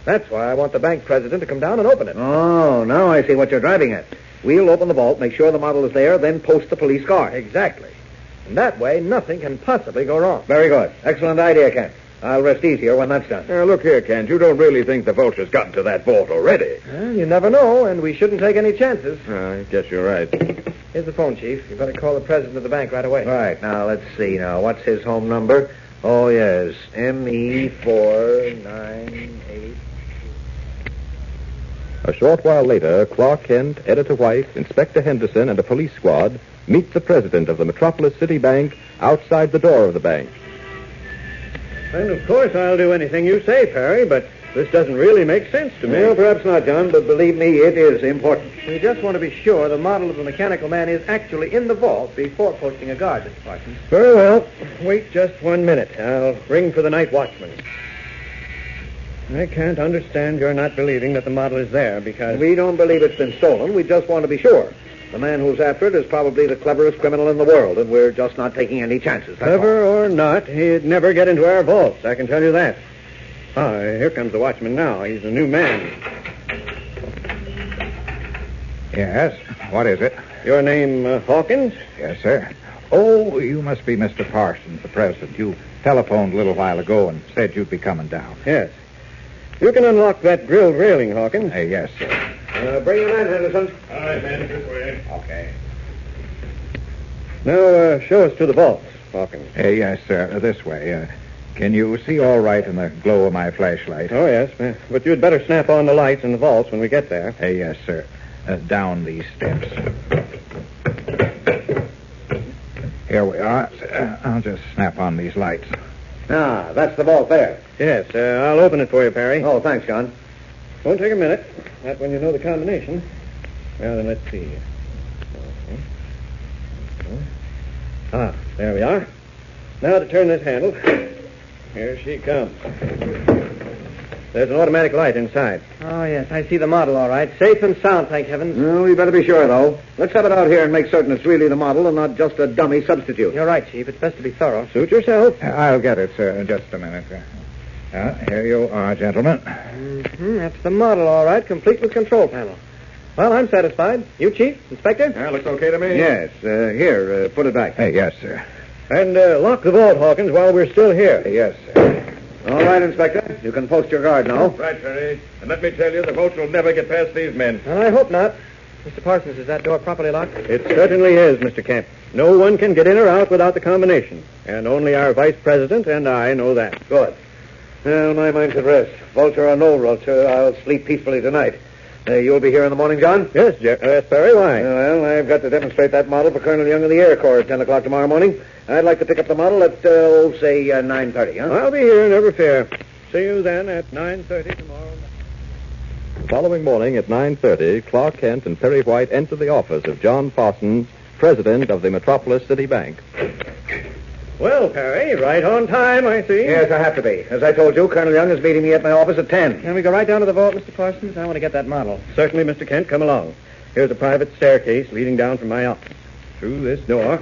That's why I want the bank president to come down and open it. Oh, now I see what you're driving at. We'll open the vault, make sure the model is there, then post the police guard. Exactly. And that way, nothing can possibly go wrong. Very good. Excellent idea, Kent. I'll rest easier when that's done. Look here, Kent. You don't really think the vulture's gotten to that vault already? Well, you never know, and we shouldn't take any chances. I guess you're right. Here's the phone, Chief. You better call the president of the bank right away. Right, now, let's see now. What's his home number? Oh, yes. ME498... A short while later, Clark Kent, Editor White, Inspector Henderson, and a police squad meet the president of the Metropolis City Bank outside the door of the bank. And, of course, I'll do anything you say, Perry, but this doesn't really make sense to me. Well, perhaps not, John, but believe me, it is important. We just want to be sure the model of the mechanical man is actually in the vault before posting a guard, Mr. Parsons. Very well. Wait just 1 minute. I'll ring for the night watchman. I can't understand your not believing that the model is there because... We don't believe it's been stolen. We just want to be sure. The man who's after it is probably the cleverest criminal in the world, and we're just not taking any chances. Clever or not, he'd never get into our vaults, I can tell you that. Ah, here comes the watchman now. He's a new man. Yes, what is it? Your name, Hawkins? Yes, sir. Oh, you must be Mr. Parsons, the president. You telephoned a little while ago and said you'd be coming down. Yes. You can unlock that grilled railing, Hawkins. Yes, sir. Bring him in, Henderson. All right, man, this way. Okay. Now, show us to the vaults, Hawkins. Yes, sir. This way. Can you see all right in the glow of my flashlight? Oh, yes. But you'd better snap on the lights in the vaults when we get there. Yes, sir. Down these steps. Here we are. I'll just snap on these lights. Ah, that's the vault there. Yes, I'll open it for you, Perry. Oh, thanks, John. Won't take a minute. Not when you know the combination. Well, then let's see. Ah, there we are. Now to turn this handle. Here she comes. There's an automatic light inside. Oh, yes, I see the model all right. Safe and sound, thank heavens. Well, we better be sure, though. Let's have it out here and make certain it's really the model and not just a dummy substitute. You're right, Chief. It's best to be thorough. Suit yourself. I'll get it, sir, in just a minute. Here you are, gentlemen. Mm-hmm. That's the model, all right, complete with control panel. Well, I'm satisfied. You, Chief? Inspector? Looks okay to me. Yes. Here, put it back. Yes, sir. And lock the vault, Hawkins, while we're still here. Yes, sir. All right, Inspector. You can post your guard now. Right, Perry. And let me tell you, the vulture will never get past these men. Well, I hope not. Mr. Parsons, is that door properly locked? It certainly is, Mr. Kemp. No one can get in or out without the combination. And only our vice president and I know that. Good. Well, my mind's at rest. Vulture or no vulture, I'll sleep peacefully tonight. You'll be here in the morning, John? Yes, Perry. Why? Well, I've got to demonstrate that model for Colonel Young of the Air Corps at 10 o'clock tomorrow morning. I'd like to pick up the model at, say, 9:30, huh? I'll be here, never fear. See you then at 9:30 tomorrow night. The following morning at 9:30, Clark Kent and Perry White enter the office of John Parsons, president of the Metropolis City Bank. Well, Perry, right on time, I see. Yes, I have to be. As I told you, Colonel Young is meeting me at my office at 10. Can we go right down to the vault, Mr. Parsons? I want to get that model. Certainly, Mr. Kent. Come along. Here's a private staircase leading down from my office. Through this door.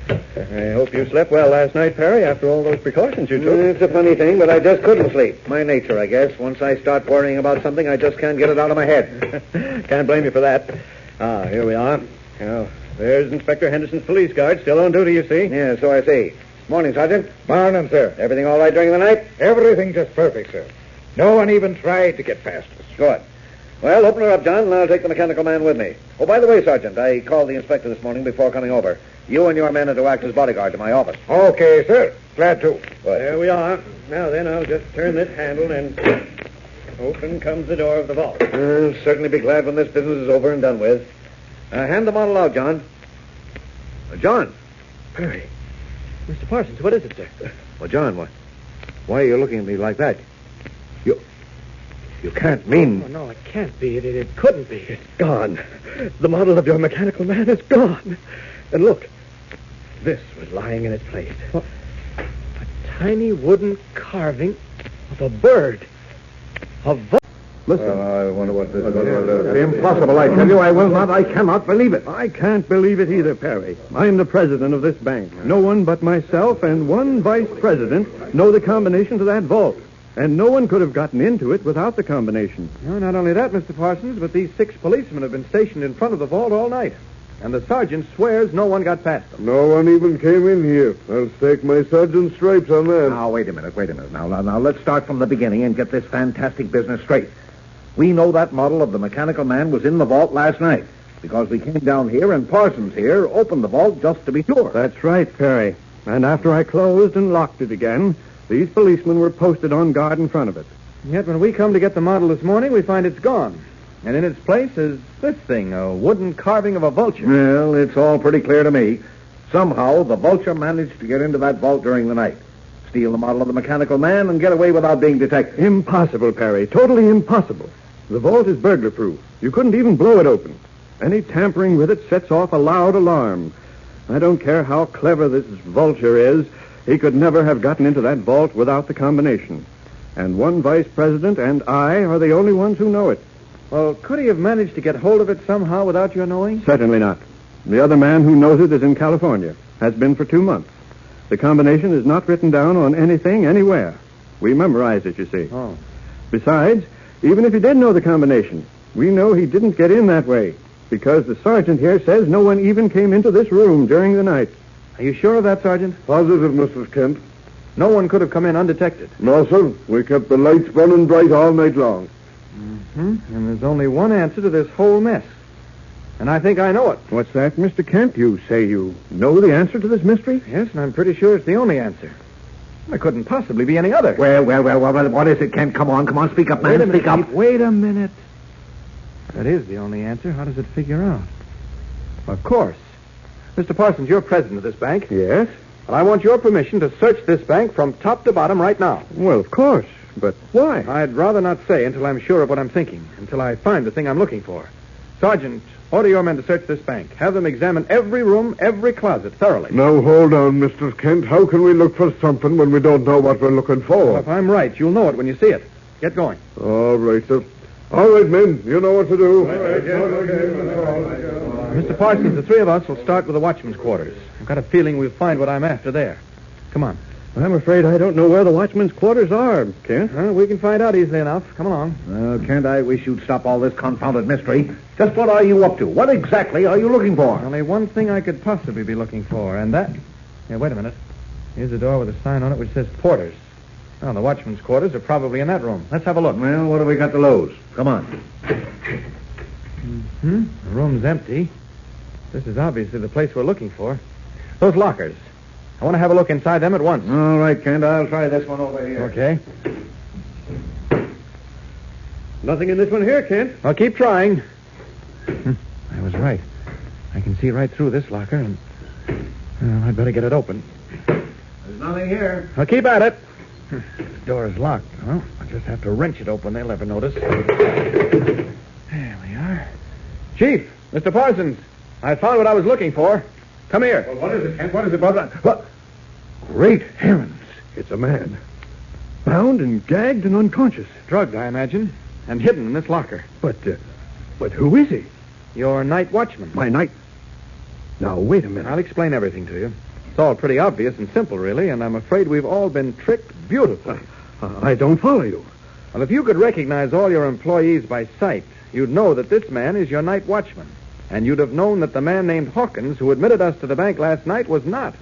I hope you slept well last night, Perry, after all those precautions you took. It's a funny thing, but I just couldn't sleep. My nature, I guess. Once I start worrying about something, I just can't get it out of my head. Can't blame you for that. Here we are. Now, there's Inspector Henderson's police guard, still on duty, you see. Yeah, so I see. Morning, Sergeant. Morning, sir. Everything all right during the night? Everything just perfect, sir. No one even tried to get past us. Good. Well, open her up, John, and I'll take the mechanical man with me. Oh, by the way, Sergeant, I called the inspector this morning before coming over. You and your men are to act as bodyguard to my office. Okay, sir. Glad to. There we are. Now then, I'll just turn this handle and open comes the door of the vault. I'll certainly be glad when this business is over and done with. Hand the model out, John. John. Perry. Mr. Parsons, what is it, sir? Well, John, why are you looking at me like that? You can't mean... Oh, no, it can't be. It couldn't be. It's gone. The model of your mechanical man is gone. And look, this was lying in its place. A tiny wooden carving of a bird. Listen. I wonder what this is. Impossible, I tell you. I will not. I cannot believe it. I can't believe it either, Perry. I'm the president of this bank. No one but myself and one vice president know the combination to that vault. And no one could have gotten into it without the combination. No, not only that, Mr. Parsons, but these 6 policemen have been stationed in front of the vault all night. And the sergeant swears no one got past them. No one even came in here. I'll stake my sergeant's stripes on that. Now, wait a minute. Now, let's start from the beginning and get this fantastic business straight. We know that model of the mechanical man was in the vault last night because we came down here and Parsons here opened the vault just to be sure. That's right, Perry. And after I closed and locked it again, these policemen were posted on guard in front of it. Yet when we come to get the model this morning, we find it's gone. And in its place is this thing, a wooden carving of a vulture. Well, it's all pretty clear to me. Somehow, the vulture managed to get into that vault during the night, steal the model of the mechanical man, and get away without being detected. Impossible, Perry. Totally impossible. The vault is burglar-proof. You couldn't even blow it open. Any tampering with it sets off a loud alarm. I don't care how clever this vulture is. He could never have gotten into that vault without the combination. And one vice president and I are the only ones who know it. Well, could he have managed to get hold of it somehow without your knowing? Certainly not. The other man who knows it is in California. Has been for 2 months. The combination is not written down on anything anywhere. We memorize it, you see. Oh. Besides, even if he did know the combination, we know he didn't get in that way, because the sergeant here says no one even came into this room during the night. Are you sure of that, Sergeant? Positive, Mrs. Kent. No one could have come in undetected. No, sir. We kept the lights burning bright all night long. And there's only one answer to this whole mess. And I think I know it. What's that, Mr. Kent? You say you know the answer to this mystery? Yes, and I'm pretty sure it's the only answer. There couldn't possibly be any other. Well, what is it, Kent? Come on, speak up, man. Speak up. Wait a minute. That is the only answer. How does it figure out? Of course. Mr. Parsons, you're president of this bank. Yes? And I want your permission to search this bank from top to bottom right now. Well, of course. But why? I'd rather not say until I'm sure of what I'm thinking, until I find the thing I'm looking for. Sergeant, order your men to search this bank. Have them examine every room, every closet, thoroughly. Now, hold on, Mr. Kent. How can we look for something when we don't know what we're looking for? Well, if I'm right, you'll know it when you see it. Get going. All right, sir. All right, men. You know what to do. Mr. Parsons, the 3 of us will start with the watchman's quarters. I've got a feeling we'll find what I'm after there. Come on. I'm afraid I don't know where the watchman's quarters are, Kent. We can find out easily enough. Come along. Kent, I wish you'd stop all this confounded mystery. Just what are you up to? What exactly are you looking for? Only one thing I could possibly be looking for, and that... Here, wait a minute. Here's a door with a sign on it which says Porters. Well, the watchman's quarters are probably in that room. Let's have a look. Well, what have we got to lose? Come on. The room's empty. This is obviously the place we're looking for. Those lockers. I want to have a look inside them at once. All right, Kent. I'll try this one over here. Okay. Nothing in this one here, Kent. I'll keep trying. I was right. I can see right through this locker, and I'd better get it open. There's nothing here. I'll keep at it. The door is locked. Well, I'll just have to wrench it open. They'll never notice. There we are. Chief, Mr. Parsons, I found what I was looking for. Come here. Well, what is it, Kent? What is it, brother? What? Great heavens. It's a man. Bound and gagged and unconscious. Drugged, I imagine, and hidden in this locker. But who is he? Your night watchman. My night... Now, wait a minute. I'll explain everything to you. It's all pretty obvious and simple, really, and I'm afraid we've all been tricked beautifully. I don't follow you. Well, if you could recognize all your employees by sight, you'd know that this man is your night watchman. And you'd have known that the man named Hawkins, who admitted us to the bank last night, was not.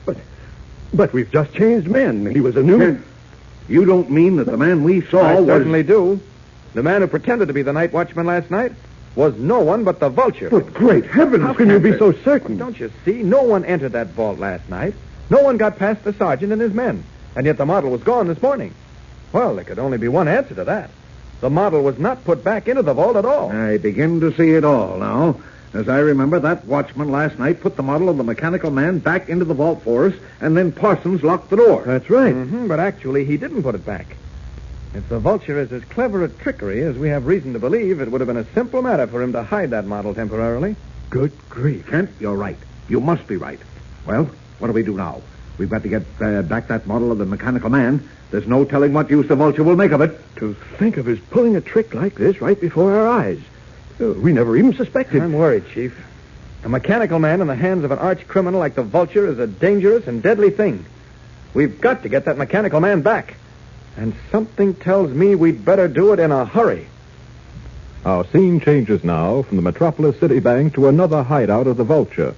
But we've just changed men. He was a new... You don't mean that the man we saw I was... certainly do. The man who pretended to be the night watchman last night was no one but the vulture. But great heavens, how can you be so certain? Don't you see? No one entered that vault last night. No one got past the sergeant and his men. And yet the model was gone this morning. Well, there could only be one answer to that. The model was not put back into the vault at all. I begin to see it all now. As I remember, that watchman last night put the model of the mechanical man back into the vault for us, and then Parsons locked the door. That's right. Mm-hmm, but actually, he didn't put it back. If the vulture is as clever at trickery as we have reason to believe, it would have been a simple matter for him to hide that model temporarily. Good grief. Kent, you're right. You must be right. Well, what do we do now? We've got to get back that model of the mechanical man. There's no telling what use the vulture will make of it. To think of his pulling a trick like this right before our eyes. We never even suspected. I'm worried, Chief. A mechanical man in the hands of an arch criminal like the vulture is a dangerous and deadly thing. We've got to get that mechanical man back. And something tells me we'd better do it in a hurry. Our scene changes now from the Metropolis City Bank to another hideout of the vulture.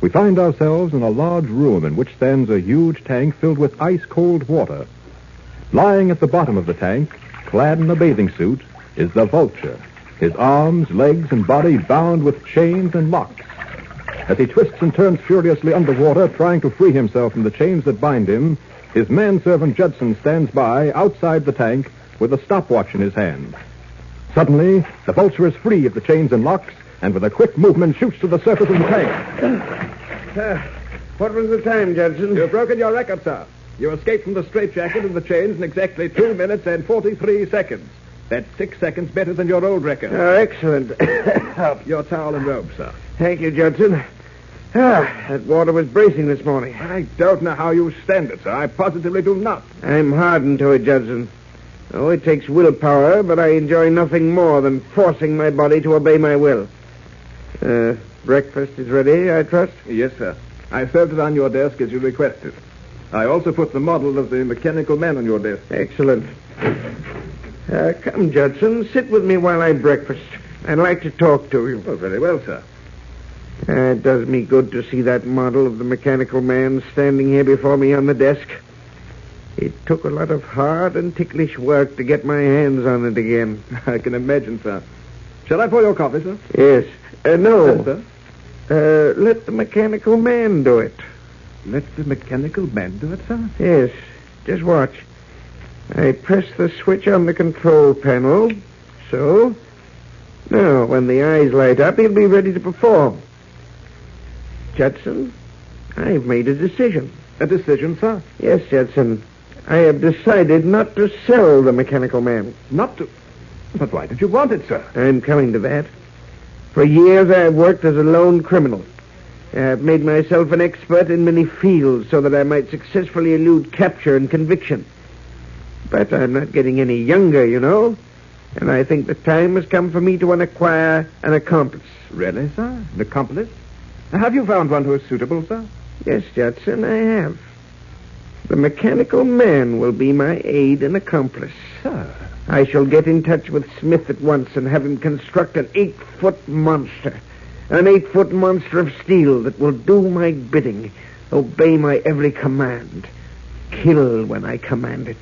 We find ourselves in a large room in which stands a huge tank filled with ice-cold water. Lying at the bottom of the tank, clad in a bathing suit, is the vulture, his arms, legs, and body bound with chains and locks. As he twists and turns furiously underwater, trying to free himself from the chains that bind him, his manservant Judson stands by outside the tank with a stopwatch in his hand. Suddenly, the vulture is free of the chains and locks, and with a quick movement shoots to the surface of the tank. What was the time, Judson? You've broken your record, sir. You escaped from the straitjacket and the chains in exactly 2 minutes and 43 seconds. That's 6 seconds better than your old record. Oh, excellent. Your towel and robe, sir. Thank you, Judson. That water was bracing this morning. I don't know how you stand it, sir. I positively do not. I'm hardened to it, Judson. Oh, it takes willpower, but I enjoy nothing more than forcing my body to obey my will. Breakfast is ready, I trust? Yes, sir. I served it on your desk as you requested. I also put the model of the mechanical man on your desk. Excellent. Come, Judson, sit with me while I breakfast. I'd like to talk to you. Oh, very well, sir. It does me good to see that model of the mechanical man standing here before me on the desk. It took a lot of hard and ticklish work to get my hands on it again. I can imagine, sir. Shall I pour your coffee, sir? Yes. No. Yes, sir. Let the mechanical man do it. Let the mechanical man do it, sir? Yes. Just watch. I press the switch on the control panel. So. Now, when the eyes light up, he'll be ready to perform. Judson, I've made a decision. A decision, sir? Yes, Judson. I have decided not to sell the mechanical man. Not to... But why did you want it, sir? I'm coming to that. For years, I've worked as a lone criminal. I've made myself an expert in many fields so that I might successfully elude capture and conviction. But I'm not getting any younger, you know. And I think the time has come for me to acquire an accomplice. Really, sir? An accomplice? Have you found one who is suitable, sir? Yes, Judson, I have. The mechanical man will be my aide and accomplice. Sir? I shall get in touch with Smith at once and have him construct an 8-foot monster. An 8-foot monster of steel that will do my bidding, obey my every command. Kill when I command it.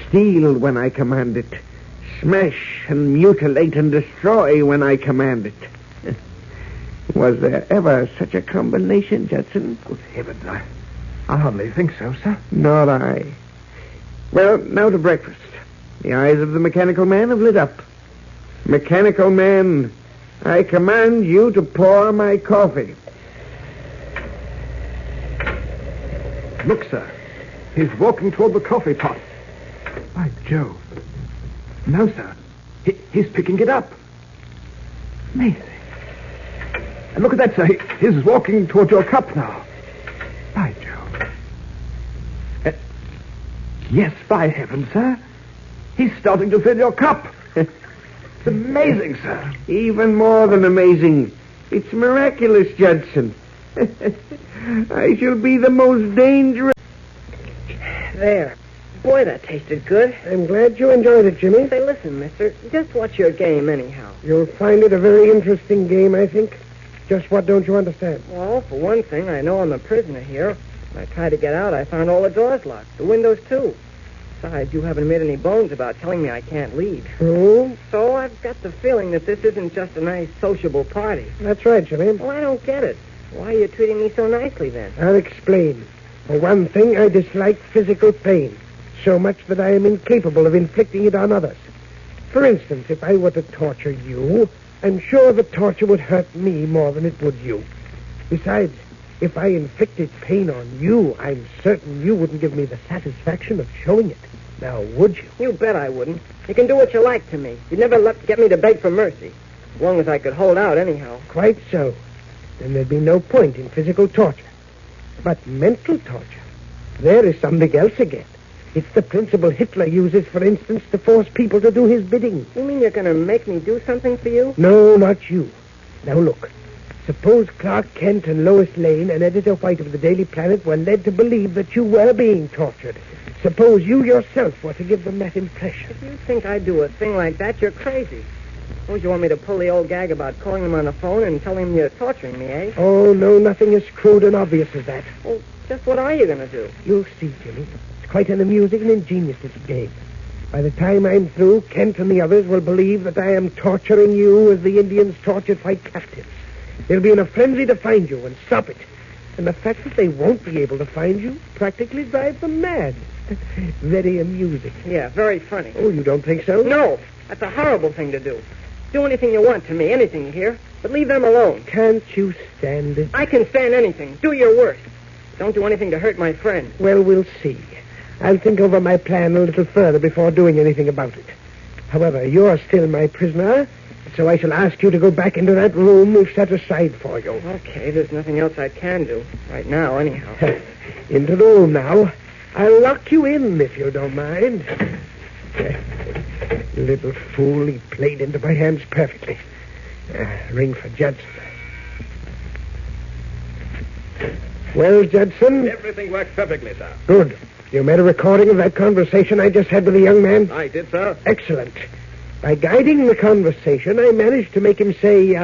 Steal when I command it. Smash and mutilate and destroy when I command it. Was there ever such a combination, Judson? Good heavens, I hardly think so, sir. Nor I. Well, now to breakfast. The eyes of the mechanical man have lit up. Mechanical man, I command you to pour my coffee. Look, sir. He's walking toward the coffee pot. By Jove. No, sir. He's picking it up. Amazing. And look at that, sir. He's walking toward your cup now. By Jove. Yes, by heaven, sir. He's starting to fill your cup. It's amazing, sir. Even more than amazing. It's miraculous, Judson. I shall be the most dangerous... There. Boy, that tasted good. I'm glad you enjoyed it, Jimmy. Say, listen, mister, just what's your game anyhow? You'll find it a very interesting game, I think. Just what don't you understand? Well, for one thing, I know I'm a prisoner here. When I tried to get out, I found all the doors locked, the windows too. Besides, you haven't made any bones about telling me I can't leave. True. So I've got the feeling that this isn't just a nice sociable party. That's right, Jimmy. Well, I don't get it. Why are you treating me so nicely then? I'll explain. For one thing, I dislike physical pain. So much that I am incapable of inflicting it on others. For instance, if I were to torture you, I'm sure the torture would hurt me more than it would you. Besides, if I inflicted pain on you, I'm certain you wouldn't give me the satisfaction of showing it. Now, would you? You bet I wouldn't. You can do what you like to me. You'd never get me to beg for mercy. As long as I could hold out anyhow. Quite so. Then there'd be no point in physical torture. But mental torture, there is something else again. It's the principle Hitler uses, for instance, to force people to do his bidding. You mean you're going to make me do something for you? No, not you. Now, look. Suppose Clark Kent and Lois Lane and Editor White of the Daily Planet were led to believe that you were being tortured. Suppose you yourself were to give them that impression. If you think I'd do a thing like that, you're crazy. Suppose you want me to pull the old gag about calling them on the phone and telling them you're torturing me, eh? Oh, no, nothing as crude and obvious as that. Well, just what are you going to do? You'll see, Jimmy. It's quite an amusing and ingenious little game. By the time I'm through, Kent and the others will believe that I am torturing you as the Indians tortured white captives. They'll be in a frenzy to find you and stop it. And the fact that they won't be able to find you practically drives them mad. Very amusing. Yeah, very funny. Oh, you don't think so? No, that's a horrible thing to do. Do anything you want to me, anything you hear, but leave them alone. Can't you stand it? I can stand anything. Do your worst. Don't do anything to hurt my friend. Well, we'll see. I'll think over my plan a little further before doing anything about it. However, you're still my prisoner, so I shall ask you to go back into that room we've set aside for you. Okay, there's nothing else I can do. Right now, anyhow. Into the room now. I'll lock you in, if you don't mind. Little fool, he played into my hands perfectly. Ring for Judson. Well, Judson? Everything worked perfectly, sir. Good. You made a recording of that conversation I just had with the young man? I did, sir. Excellent. By guiding the conversation, I managed to make him say,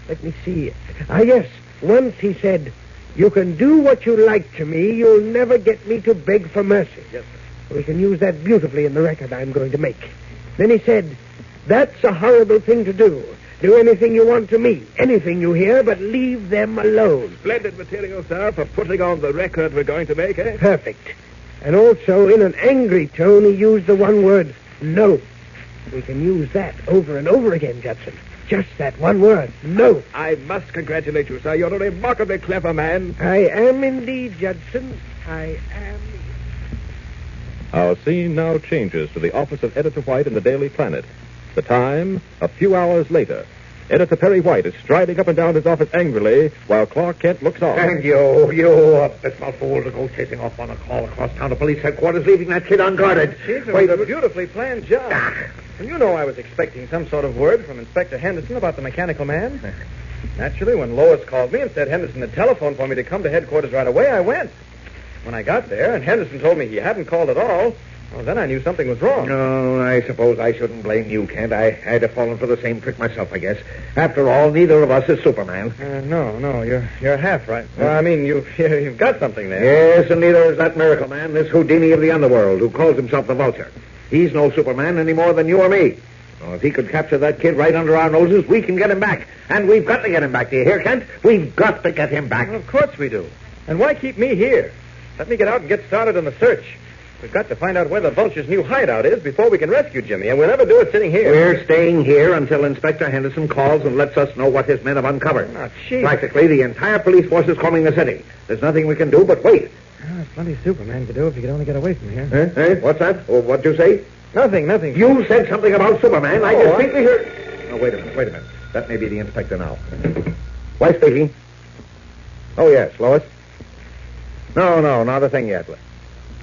let me see. Yes. Once he said, "You can do what you like to me. You'll never get me to beg for mercy." Yes, sir. We can use that beautifully in the record I'm going to make. Then he said, "That's a horrible thing to do. Do anything you want to me, anything you hear, but leave them alone." Splendid material, sir, for putting on the record we're going to make, eh? Perfect. And also, in an angry tone, he used the one word, "no." We can use that over and over again, Judson. Just that one word, "no." I must congratulate you, sir. You're a remarkably clever man. I am indeed, Judson. I am. Our scene now changes to the office of Editor White in the Daily Planet. The time, a few hours later. Editor Perry White is striding up and down his office angrily while Clark Kent looks on. And you abysmal fool to go chasing off on a call across town to police headquarters, leaving that kid unguarded. Chief, it was a beautifully planned job. And you know I was expecting some sort of word from Inspector Henderson about the mechanical man. Naturally, when Lois called me and said Henderson had telephoned for me to come to headquarters right away, I went. When I got there and Henderson told me he hadn't called at all, well, then I knew something was wrong. No, I suppose I shouldn't blame you, Kent. I'd have fallen for the same trick myself, I guess. After all, neither of us is Superman. No, you're half right. Well, I mean, you've got something there. Yes, and neither is that miracle man, this Houdini of the underworld, who calls himself the Vulture. He's no Superman any more than you or me. Well, if he could capture that kid right under our noses, we can get him back. And we've got to get him back. Do you hear, Kent? We've got to get him back. Well, of course we do. And why keep me here? Let me get out and get started on the search. We've got to find out where the Vulture's new hideout is before we can rescue Jimmy, and we'll never do it sitting here. We're staying here until Inspector Henderson calls and lets us know what his men have uncovered. Oh, Chief. Practically, the entire police force is combing the city. There's nothing we can do but wait. Well, there's plenty Superman could do if he could only get away from here. Hey, what's that? Oh, what'd you say? Nothing. You said something about Superman. I distinctly heard... Oh, wait a minute. That may be the inspector now. Why speaking? Oh, yes, Lois. No, not a thing yet.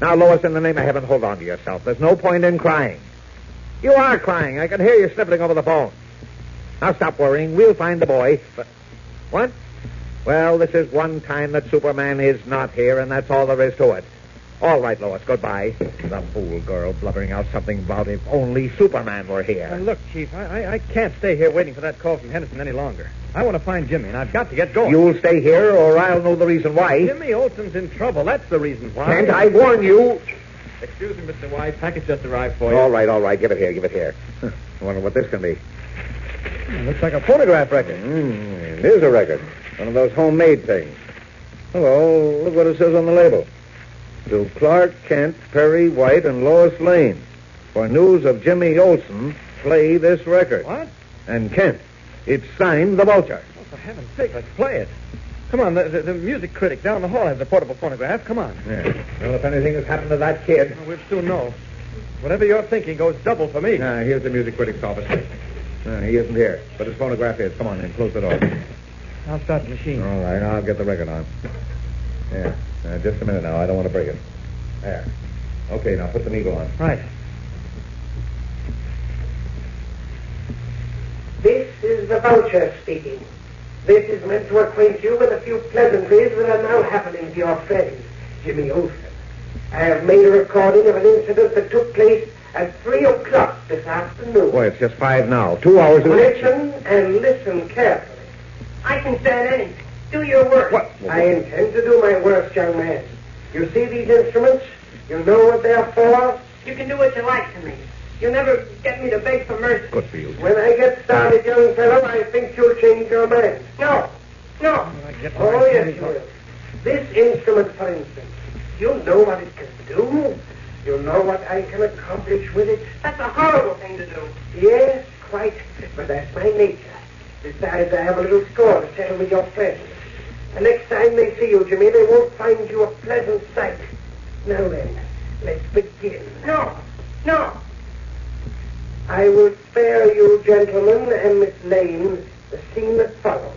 Now, Lois, in the name of heaven, hold on to yourself. There's no point in crying. You are crying. I can hear you sniffling over the phone. Now, stop worrying. We'll find the boy. But... What? Well, this is one time that Superman is not here, and that's all there is to it. All right, Lois, goodbye. The fool girl blubbering out something about if only Superman were here. Look, Chief, I can't stay here waiting for that call from Henderson any longer. I want to find Jimmy, and I've got to get going. You'll stay here, or I'll know the reason why. Jimmy Olsen's in trouble. That's the reason why. Can't I warn you? Excuse me, Mr. White. Package just arrived for you. All right. Give it here. I wonder what this can be. Looks like a phonograph record. It is a record. One of those homemade things. Hello, look what it says on the label. To Clark Kent, Perry White, and Lois Lane. For news of Jimmy Olsen, play this record. What? And Kent. It's signed The Vulture. Oh, for heaven's sake, let's play it. Come on, the music critic down the hall has a portable phonograph. Come on. Yeah. Well, if anything has happened to that kid... Well, we'll soon know. Whatever you're thinking goes double for me. Here's the music critic's office. He isn't here, but his phonograph is. Come on in, close the door. I'll start the machine. All right, I'll get the record on. Yeah, just a minute now. I don't want to break it. There. Okay, now put the needle on. Right. This is the Vulture speaking. This is meant to acquaint you with a few pleasantries that are now happening to your friend, Jimmy Olsen. I have made a recording of an incident that took place at 3 o'clock this afternoon. Boy, it's just 5 now. 2 hours of... Listen and listen carefully. I can stand anything. Do your work. What? I intend to do my worst, young man. You see these instruments? You know what they're for? You can do what you like to me. You'll never get me to beg for mercy. Good for you. When I get started, young fellow, I think you'll change your mind. No. Oh, yes, you will. This instrument, for instance, you know what it can do. You know what I can accomplish with it. That's a horrible thing to do. Yes, quite. But that's my nature. Besides, I have a little score to settle with your friends. The next time they see you, Jimmy, they won't find you a pleasant sight. Now then, let's begin. No. I will spare you, gentlemen, and Miss Lane, the scene that followed.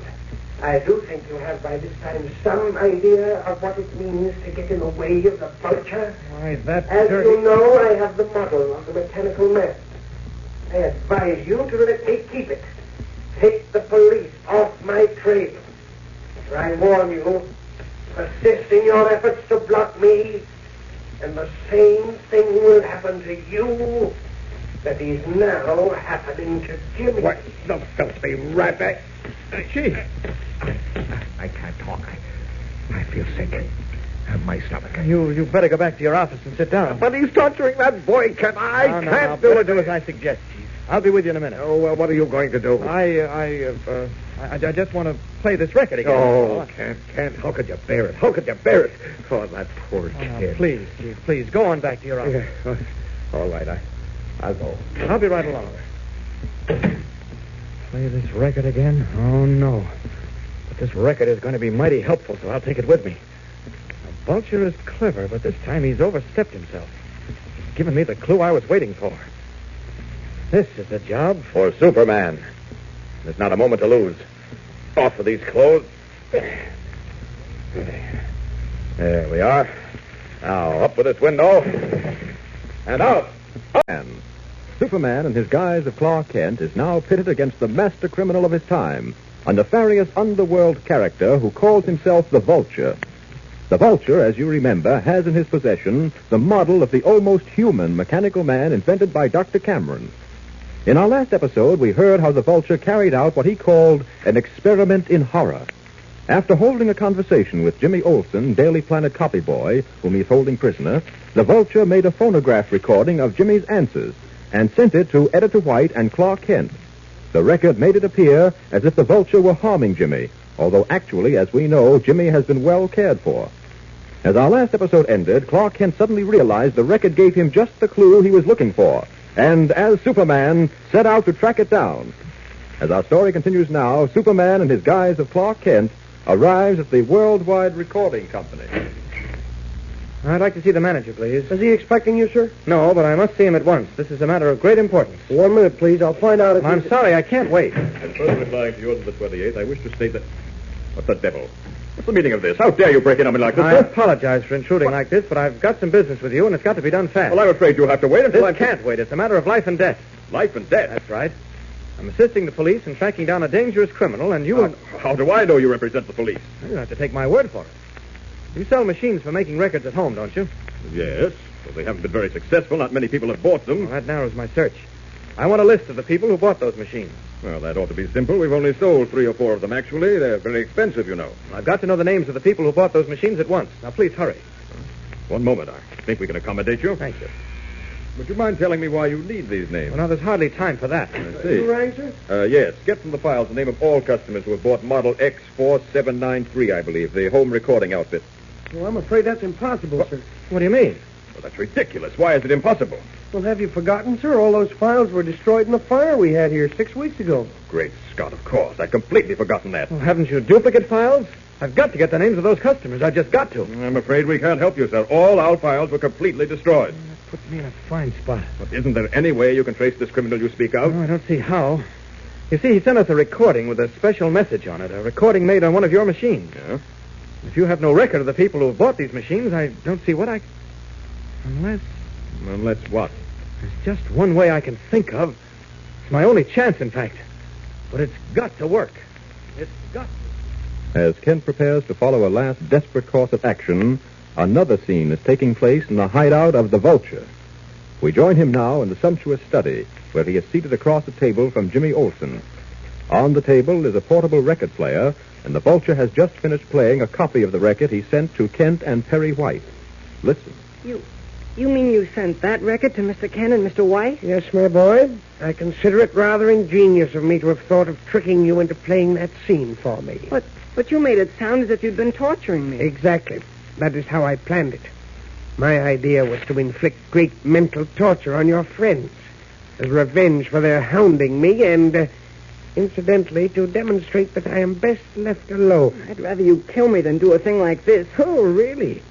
I do think you have by this time some idea of what it means to get in the way of the Vulture. Why, that As dirty... you know, I have the model of the mechanical man. I advise you to let me keep it. Take the police off my trail. For I warn you, persist in your efforts to block me, and the same thing will happen to you that is now happening to Jimmy. What? The filthy rat. Chief. I can't talk. I feel sick. My stomach. You better go back to your office and sit down. But he's torturing that boy, Ken. I can't do it. Do as I suggest, Chief. I'll be with you in a minute. Oh, well, what are you going to do? I just want to play this record again. Oh, Can't. How could you bear it? Oh, that poor kid. Please, Chief, please, go on back to your office. Yeah. All right, I'll go. I'll be right along. Play this record again? Oh, no. But this record is going to be mighty helpful, so I'll take it with me. The Vulture is clever, but this time he's overstepped himself. He's given me the clue I was waiting for. This is a job For Superman. There's not a moment to lose. Off with these clothes. There we are. Now, up with this window. And out. And Superman, in his guise of Clark Kent, is now pitted against the master criminal of his time, a nefarious underworld character who calls himself the Vulture. The Vulture, as you remember, has in his possession the model of the almost human mechanical man invented by Dr. Cameron. In our last episode, we heard how the Vulture carried out what he called an experiment in horror. After holding a conversation with Jimmy Olsen, Daily Planet copy boy, whom he's holding prisoner, the Vulture made a phonograph recording of Jimmy's answers and sent it to Editor White and Clark Kent. The record made it appear as if the Vulture were harming Jimmy, although actually, as we know, Jimmy has been well cared for. As our last episode ended, Clark Kent suddenly realized the record gave him just the clue he was looking for, and as Superman, set out to track it down. As our story continues now, Superman, in his guise of Clark Kent, arrives at the Worldwide Recording Company. I'd like to see the manager, please. Is he expecting you, sir? No, but I must see him at once. This is a matter of great importance. 1 minute, please. I'll find out if I'm sorry, I can't wait. And further replying to yours of the 28th, I wish to state that... What the devil? What's the meaning of this? How dare you break in on me like this? I apologize for intruding like this, but I've got some business with you, and it's got to be done fast. Well, I'm afraid you'll have to wait until This can't wait. It's a matter of life and death. Life and death? That's right. I'm assisting the police in tracking down a dangerous criminal, and you... How do I know you represent the police? You have to take my word for it. You sell machines for making records at home, don't you? Yes. Well, they haven't been very successful. Not many people have bought them. Well, that narrows my search. I want a list of the people who bought those machines. Well, that ought to be simple. We've only sold 3 or 4 of them, actually. They're very expensive, you know. I've got to know the names of the people who bought those machines at once. Now, please hurry. One moment. I think we can accommodate you. Thank you. Would you mind telling me why you need these names? Well, now, there's hardly time for that. I see. You rang, sir? Yes. Get from the files the name of all customers who have bought model ep417-429, I believe, the home recording outfit. Well, I'm afraid that's impossible, sir. What do you mean? Well, that's ridiculous. Why is it impossible? Well, have you forgotten, sir? All those files were destroyed in the fire we had here 6 weeks ago. Great Scott, of course. I'd completely forgotten that. Well, haven't you duplicate files? I've got to get the names of those customers. I just got to. I'm afraid we can't help you, sir. All our files were completely destroyed. That puts me in a fine spot. But isn't there any way you can trace this criminal you speak of? No, I don't see how. You see, he sent us a recording with a special message on it, a recording made on one of your machines. Yeah? If you have no record of the people who have bought these machines, I don't see what I... Unless what? There's just one way I can think of. It's my only chance, in fact. But it's got to work. It's got to. As Kent prepares to follow a last desperate course of action, another scene is taking place in the hideout of the Vulture. We join him now in the sumptuous study, where he is seated across the table from Jimmy Olsen. On the table is a portable record player, and the Vulture has just finished playing a copy of the record he sent to Kent and Perry White. Listen. You mean you sent that record to Mr. Kent and Mr. White? Yes, my boy. I consider it rather ingenious of me to have thought of tricking you into playing that scene for me. But you made it sound as if you'd been torturing me. Exactly. That is how I planned it. My idea was to inflict great mental torture on your friends as revenge for their hounding me and, incidentally, to demonstrate that I am best left alone. I'd rather you kill me than do a thing like this. Oh, really?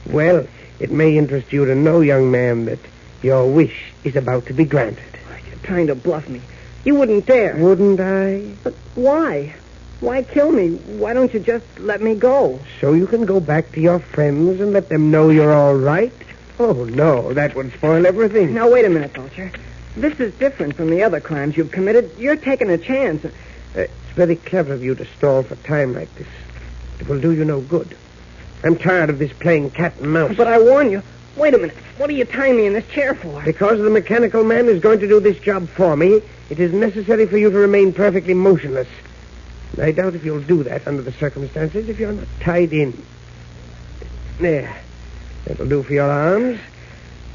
Well, it may interest you to know, young man, that your wish is about to be granted. You're trying to bluff me. You wouldn't dare. Wouldn't I? But why? Why kill me? Why don't you just let me go? So you can go back to your friends and let them know you're all right? Oh, no, that would spoil everything. Now, wait a minute, Vulture. This is different from the other crimes you've committed. You're taking a chance. It's very clever of you to stall for time like this. It will do you no good. I'm tired of this playing cat and mouse. But I warn you. Wait a minute. What are you tying me in this chair for? Because the mechanical man is going to do this job for me, it is necessary for you to remain perfectly motionless. I doubt if you'll do that under the circumstances if you're not tied in. There. That'll do for your arms.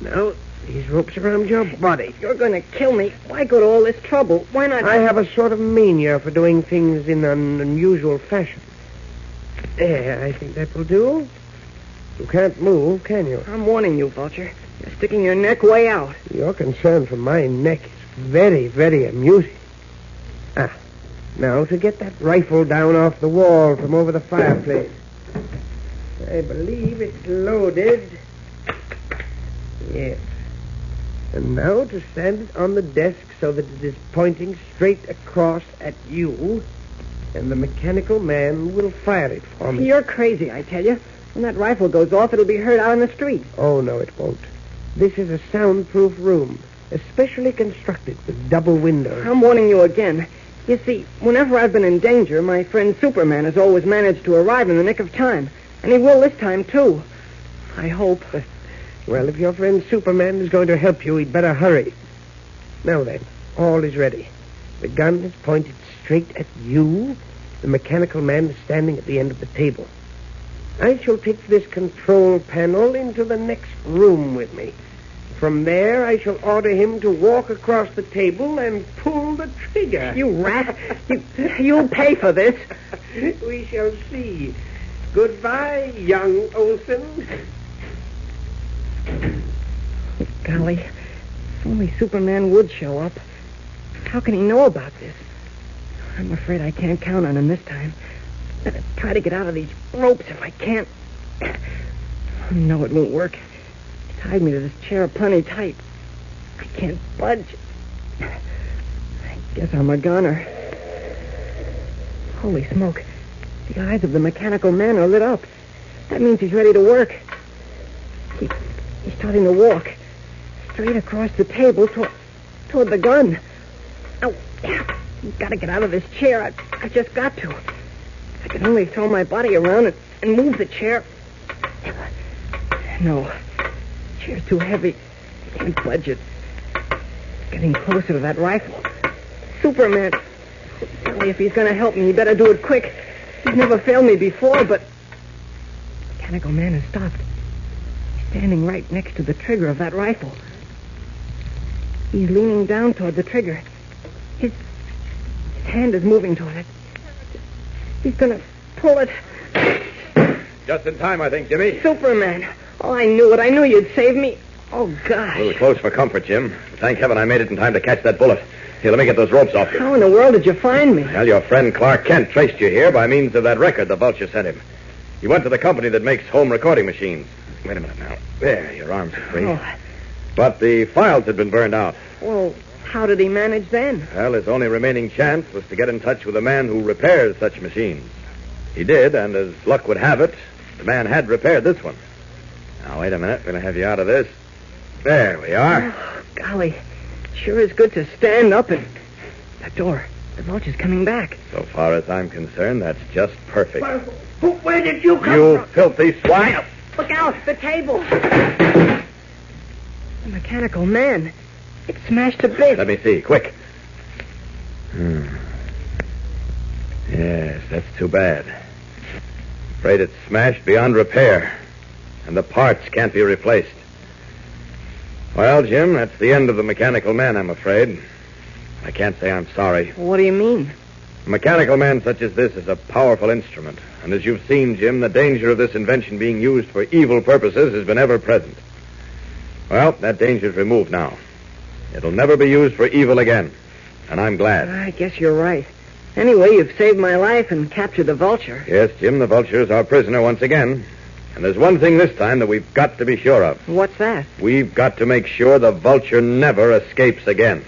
Now, these ropes around your body. You're going to kill me. Why go to all this trouble? Why not... I have a sort of mania for doing things in an unusual fashion. There, I think that will do. You can't move, can you? I'm warning you, Vulture. You're sticking your neck way out. Your concern for my neck is very, very amusing. Now to get that rifle down off the wall from over the fireplace. I believe it's loaded. Yes. And now to stand it on the desk so that it is pointing straight across at you, and the mechanical man will fire it for me. You're crazy, I tell you. When that rifle goes off, it'll be heard out on the street. Oh, no, it won't. This is a soundproof room, especially constructed with double windows. I'm warning you again. You see, whenever I've been in danger, my friend Superman has always managed to arrive in the nick of time. And he will this time, too. I hope. Well, if your friend Superman is going to help you, he'd better hurry. Now then, all is ready. The gun is pointed straight at you. The mechanical man is standing at the end of the table. I shall take this control panel into the next room with me. From there, I shall order him to walk across the table and pull the trigger. You rat! You'll pay for this. We shall see. Goodbye, young Olsen. Golly, if only Superman would show up. How can he know about this? I'm afraid I can't count on him this time. Better try to get out of these ropes if I can't. No, it won't work. He tied me to this chair plenty tight. I can't budge. I guess I'm a goner. Holy smoke. The eyes of the mechanical man are lit up. That means he's ready to work. He's starting to walk. Straight across the table toward the gun. Oh, you've got to get out of this chair. I just got to. I can only throw my body around and move the chair. No. The chair's too heavy. I can't budge it. It's getting closer to that rifle. Superman. Golly, if he's going to help me, he better do it quick. He's never failed me before, but... The mechanical man has stopped. He's standing right next to the trigger of that rifle. He's leaning down toward the trigger. His hand is moving toward it. He's going to pull it. Just in time, I think, Jimmy. Superman. Oh, I knew it. I knew you'd save me. Oh, gosh. A little close for comfort, Jim. Thank heaven I made it in time to catch that bullet. Here, let me get those ropes off you. How in the world did you find me? Well, your friend Clark Kent traced you here by means of that record the Vulture sent him. He went to the company that makes home recording machines. Wait a minute now. There, your arms are free. Oh. But the files had been burned out. Well, how did he manage then? Well, his only remaining chance was to get in touch with a man who repairs such machines. He did, and as luck would have it, the man had repaired this one. Now, wait a minute. We're going to have you out of this. There we are. Oh, golly. It sure is good to stand up and... That door. The Vulture's coming back. So far as I'm concerned, that's just perfect. Where did you come You from? filthy swine! Look out, the table. The mechanical man. It smashed to bits. Let me see, quick. Yes, that's too bad. Afraid it's smashed beyond repair, and the parts can't be replaced. Well, Jim, that's the end of the mechanical man, I'm afraid. I can't say I'm sorry. What do you mean? A mechanical man such as this is a powerful instrument, and as you've seen, Jim, the danger of this invention being used for evil purposes has been ever present. Well, that danger's removed now. It'll never be used for evil again, and I'm glad. I guess you're right. Anyway, you've saved my life and captured the Vulture. Yes, Jim, the Vulture's our prisoner once again. And there's one thing this time that we've got to be sure of. What's that? We've got to make sure the Vulture never escapes again.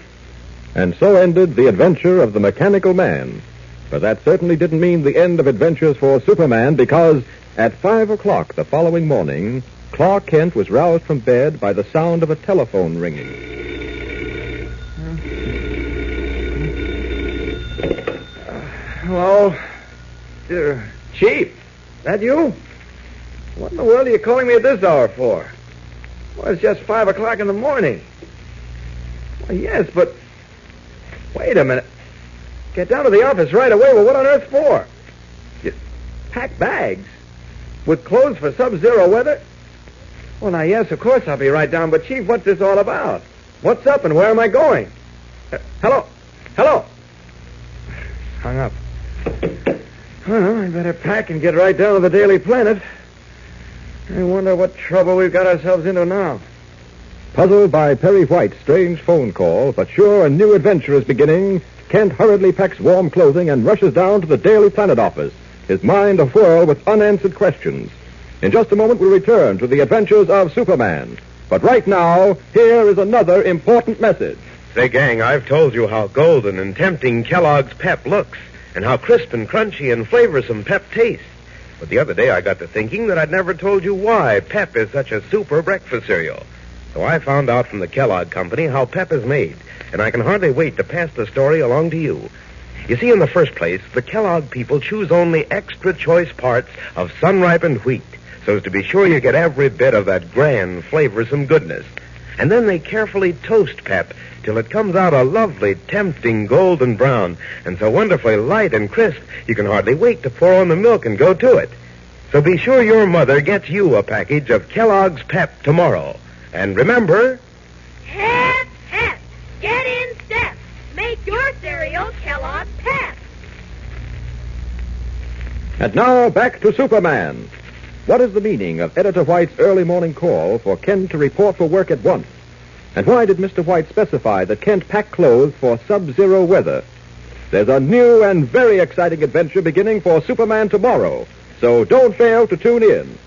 And so ended the adventure of the mechanical man. But that certainly didn't mean the end of adventures for Superman, because at 5 o'clock the following morning, Clark Kent was roused from bed by the sound of a telephone ringing. Hello? Chief, that you? What in the world are you calling me at this hour for? Well, it's just 5 o'clock in the morning. Well, yes, but... Wait a minute. Get down to the office right away. Well, what on earth for? You pack bags? With clothes for sub-zero weather? Well, now, yes, of course I'll be right down. But, Chief, what's this all about? What's up and where am I going? Hello? Hello? Hung up. Well, I better pack and get right down to the Daily Planet. I wonder what trouble we've got ourselves into now. Puzzled by Perry White's strange phone call, but sure a new adventure is beginning, Kent hurriedly packs warm clothing and rushes down to the Daily Planet office, his mind awhirl with unanswered questions. In just a moment, we'll return to the adventures of Superman. But right now, here is another important message. Say, gang, I've told you how golden and tempting Kellogg's Pep looks, and how crisp and crunchy and flavorsome Pep tastes. But the other day I got to thinking that I'd never told you why Pep is such a super breakfast cereal. So I found out from the Kellogg Company how Pep is made, and I can hardly wait to pass the story along to you. You see, in the first place, the Kellogg people choose only extra choice parts of sun-ripened wheat, so as to be sure you get every bit of that grand, flavorsome goodness. And then they carefully toast Pep till it comes out a lovely, tempting golden brown, and so wonderfully light and crisp, you can hardly wait to pour on the milk and go to it. So be sure your mother gets you a package of Kellogg's Pep tomorrow. And remember... Pep, Pep, get in step. Make your cereal Kellogg's Pep. And now, back to Superman. What is the meaning of Editor White's early morning call for Kent to report for work at once? And why did Mr. White specify that Kent pack clothes for sub-zero weather? There's a new and very exciting adventure beginning for Superman tomorrow, so don't fail to tune in.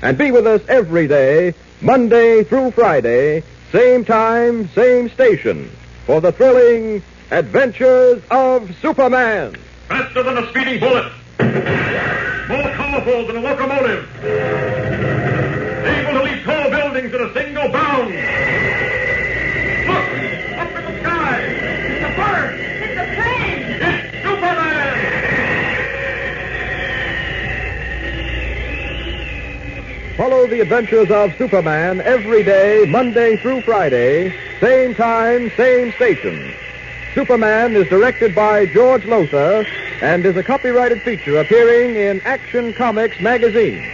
And be with us every day, Monday through Friday, same time, same station, for the thrilling Adventures of Superman. Faster than a speeding bullet. More powerful than a locomotive. Able to leap tall buildings in a single bound. Look! Up in the sky! It's a bird! It's a plane! It's Superman! Follow the adventures of Superman every day, Monday through Friday, same time, same station. Superman is directed by George Lothar and is a copyrighted feature appearing in Action Comics magazine.